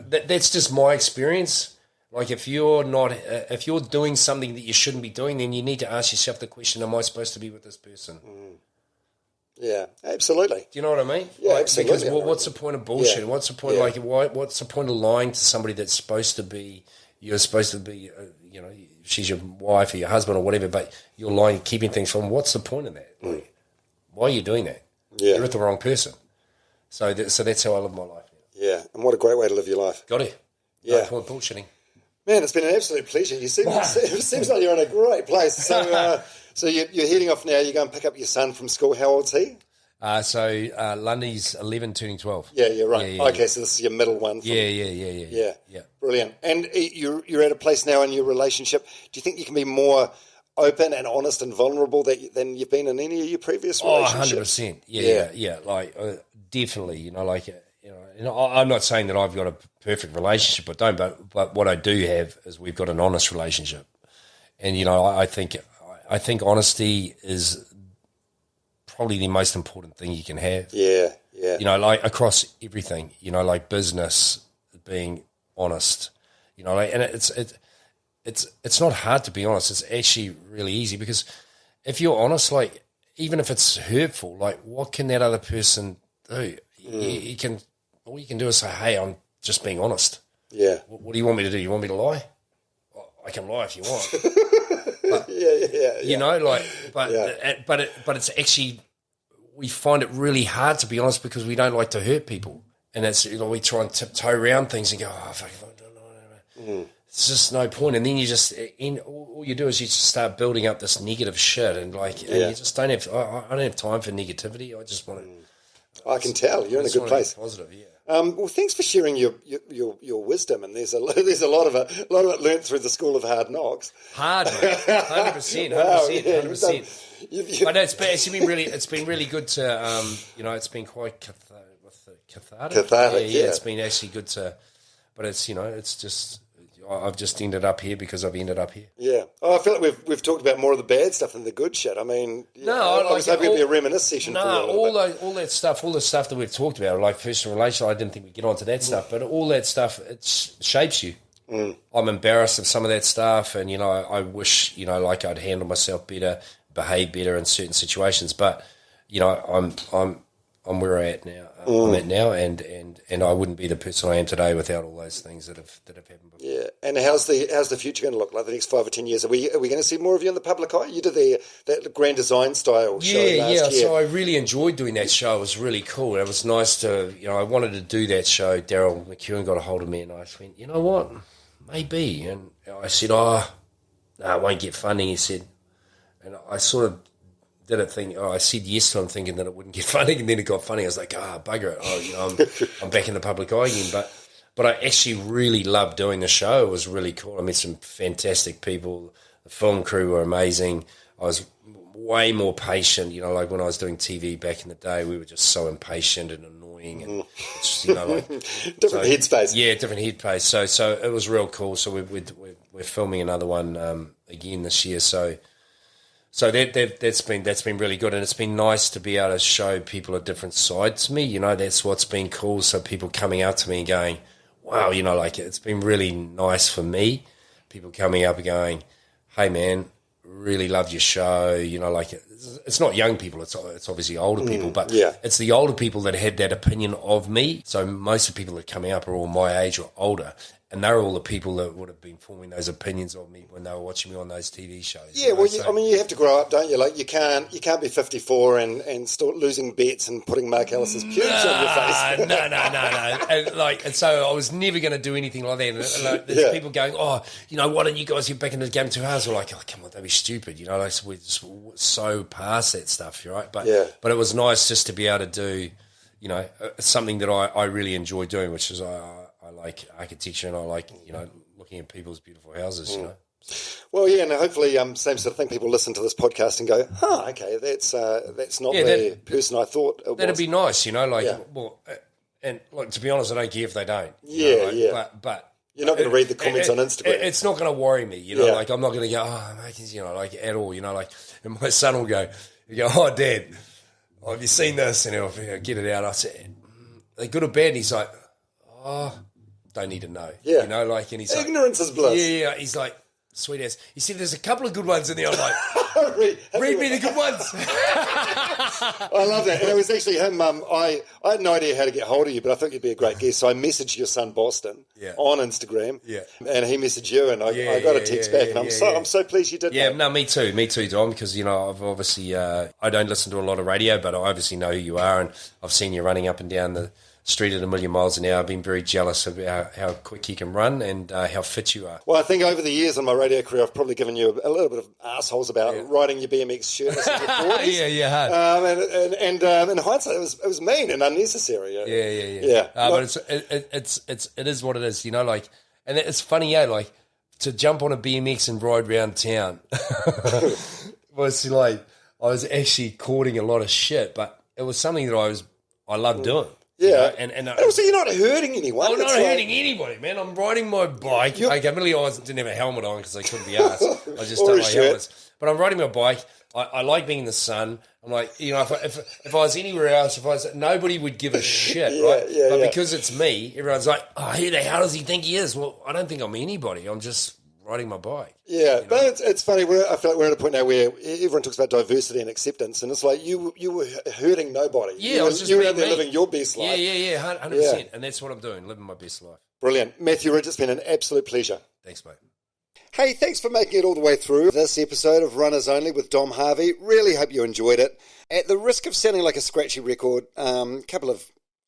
that's just my experience. If you're doing something that you shouldn't be doing, then you need to ask yourself the question: am I supposed to be with this person? Yeah, absolutely. Do you know what I mean? Yeah, absolutely. Because what's the point of bullshit? What's the point? What's the point of lying to somebody that's supposed to be? You're supposed to be. she's your wife or your husband or whatever, but you're lying, keeping things from. What's the point of that? Like, why are you doing that? Yeah. You're with the wrong person. So that's how I live my life. Yeah, and what a great way to live your life. Got it. Yeah. No point bullshitting. Man, it's been an absolute pleasure. It seems like you're in a great place. So, so you're heading off now. You're going to pick up your son from school. How old's he? So Lundy's 11, turning 12. Yeah, you're right. Yeah. Okay, so this is your middle one. Yeah. Brilliant. And you're at a place now in your relationship. Do you think you can be more open and honest and vulnerable than you've been in any of your previous relationships? 100%. Yeah. Like definitely. I'm not saying that I've got a perfect relationship, but what I do have is we've got an honest relationship, and I think honesty is probably the most important thing you can have. Yeah. Like across everything. Like business, being honest. And it's not hard to be honest. It's actually really easy, because if you're honest, like even if it's hurtful, like what can that other person do? All you can do is say, "Hey, I'm just being honest." Yeah. What do you want me to do? You want me to lie? I can lie if you want. But, yeah. But it's actually, we find it really hard to be honest because we don't like to hurt people, and it's we try and tiptoe around things and go, "Oh, fuck, it's just no point." And then you just all you do is you just start building up this negative shit, and and you just don't have. I don't have time for negativity. I just want to. I can tell you're in a good place. Positive, yeah. Well, thanks for sharing your wisdom, and there's a lot of it learnt through the School of Hard Knocks. 100%. But it's been really good to it's been quite cathartic. Cathartic, yeah. It's been actually good to, but it's it's just. I've just ended up here because I've ended up here. Yeah. Oh, I feel like we've talked about more of the bad stuff than the good shit. I mean, I was hoping it'd be a reminisce session. No, all the stuff that we've talked about, like personal relations, I didn't think we'd get onto that stuff, but all that stuff, it shapes you. I'm embarrassed of some of that stuff, and I wish like I'd handle myself better, behave better in certain situations, but I'm where I'm at now. I'm at now, and I wouldn't be the person I am today without all those things that have happened before. Yeah, and how's the future going to look like the next 5 or 10 years? Are we going to see more of you in the public eye? You did that Grand Design style show last year. So I really enjoyed doing that show. It was really cool. It was nice to I wanted to do that show. Daryl McEwen got a hold of me, and I went, you know what, maybe. And I said, no, it won't get funding. He said, and I sort of. Did it think? I said yes to him, thinking that it wouldn't get funding, and then it got funding. I was like, bugger it! I'm back in the public eye again. But I actually really loved doing the show. It was really cool. I met some fantastic people. The film crew were amazing. I was way more patient. Like when I was doing TV back in the day, we were just so impatient and annoying, and just, different headspace. Yeah, different headspace. So it was real cool. So we're filming another one again this year. So that's been really good, and it's been nice to be able to show people a different side to me. That's what's been cool. So people coming up to me and going, "Wow," like it's been really nice for me. People coming up and going, "Hey man, really loved your show." Like it's not young people; it's obviously older people, but it's the older people that had that opinion of me. So most of the people that are coming up are all my age or older. And they're all the people that would have been forming those opinions of me when they were watching me on those TV shows. Yeah, you have to grow up, don't you? Like you can't be 54 and start losing bets and putting Marc Ellis's pubes on your face. No. And so I was never going to do anything like that. And there's people going, "Oh, why don't you guys get back into the game too hard?" So like, "Oh, come on, don't be stupid." So we're just so past that stuff, right? But it was nice just to be able to do, something that I really enjoy doing, which is I like architecture, and I like looking at people's beautiful houses. Well, yeah, and hopefully, same sort of thing. People listen to this podcast and go, okay, that's not the person I thought it was. That'd be nice, Well, and to be honest, I don't care if they don't. But you're not going to read the comments on Instagram. It's not going to worry me, Like I'm not going to go, at all, And my son will go, "Oh, Dad, have you seen this?" And he'll get it out. I said, "Are they good or bad?" And he's like, "Oh, don't need to know." Yeah. And he's ignorance is bliss. Yeah. He's like, sweet ass. He said, there's a couple of good ones in there. I'm like, read me the good ones. I love that. And it was actually him. I had no idea how to get hold of you, but I thought you'd be a great guest. So I messaged your son, Boston, on Instagram. Yeah. And he messaged you, and I got a text back. And I'm so pleased you did that. Yeah, no, me too, Dom, because, I've obviously, I don't listen to a lot of radio, but I obviously know who you are, and I've seen you running up and down the street at 1,000,000 miles an hour. I've been very jealous of how quick you can run and how fit you are. Well, I think over the years in my radio career, I've probably given you a little bit of assholes about riding your BMX shirtless in your 40s. Hard. And in hindsight, it was mean and unnecessary. But it is what it is, and it's funny, to jump on a BMX and ride around town was like, I was actually courting a lot of shit, but it was something that I loved doing. Yeah, and also you're not hurting anyone. I'm not hurting anybody, man. I'm riding my bike. Admittedly, I didn't have a helmet on because I couldn't be asked. I just don't like helmets. But I'm riding my bike. I like being in the sun. I'm like, if I was anywhere else, nobody would give a shit, right? But because it's me, everyone's like, oh, who the hell does he think he is? Well, I don't think I'm anybody. I'm just riding my bike. Yeah, but it's funny. I feel like we're at a point now where everyone talks about diversity and acceptance, and it's like you were hurting nobody. Yeah, you were out there living your best life. Yeah, 100%. And that's what I'm doing, living my best life. Brilliant. Mathew Ridge, it's been an absolute pleasure. Thanks, mate. Hey, thanks for making it all the way through this episode of Runners Only with Dom Harvey. Really hope you enjoyed it. At the risk of sounding like a scratchy record, couple of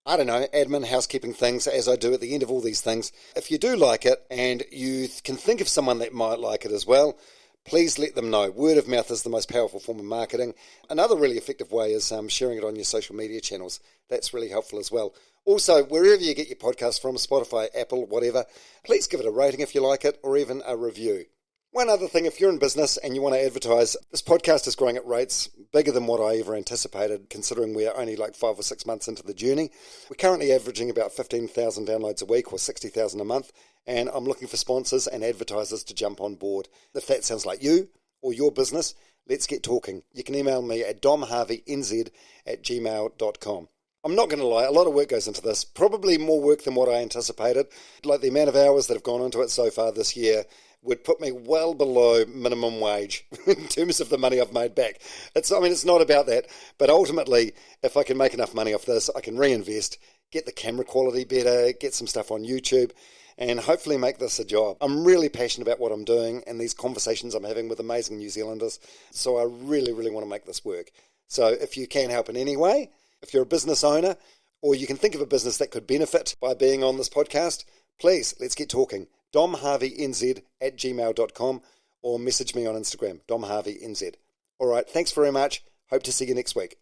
admin, housekeeping things, as I do at the end of all these things. If you do like it and you can think of someone that might like it as well, please let them know. Word of mouth is the most powerful form of marketing. Another really effective way is sharing it on your social media channels. That's really helpful as well. Also, wherever you get your podcast from, Spotify, Apple, whatever, please give it a rating if you like it, or even a review. One other thing, if you're in business and you want to advertise, this podcast is growing at rates bigger than what I ever anticipated, considering we're only like 5 or 6 months into the journey. We're currently averaging about 15,000 downloads a week or 60,000 a month, and I'm looking for sponsors and advertisers to jump on board. If that sounds like you or your business, let's get talking. You can email me at domharveynz@gmail.com. I'm not going to lie, a lot of work goes into this, probably more work than what I anticipated. Like the amount of hours that have gone into it so far this year would put me well below minimum wage in terms of the money I've made back. It's not about that, but ultimately, if I can make enough money off this, I can reinvest, get the camera quality better, get some stuff on YouTube, and hopefully make this a job. I'm really passionate about what I'm doing and these conversations I'm having with amazing New Zealanders, so I really, really want to make this work. So if you can help in any way, if you're a business owner, or you can think of a business that could benefit by being on this podcast, please, let's get talking. domharveynz@gmail.com or message me on Instagram, domharveynz. All right, thanks very much. Hope to see you next week.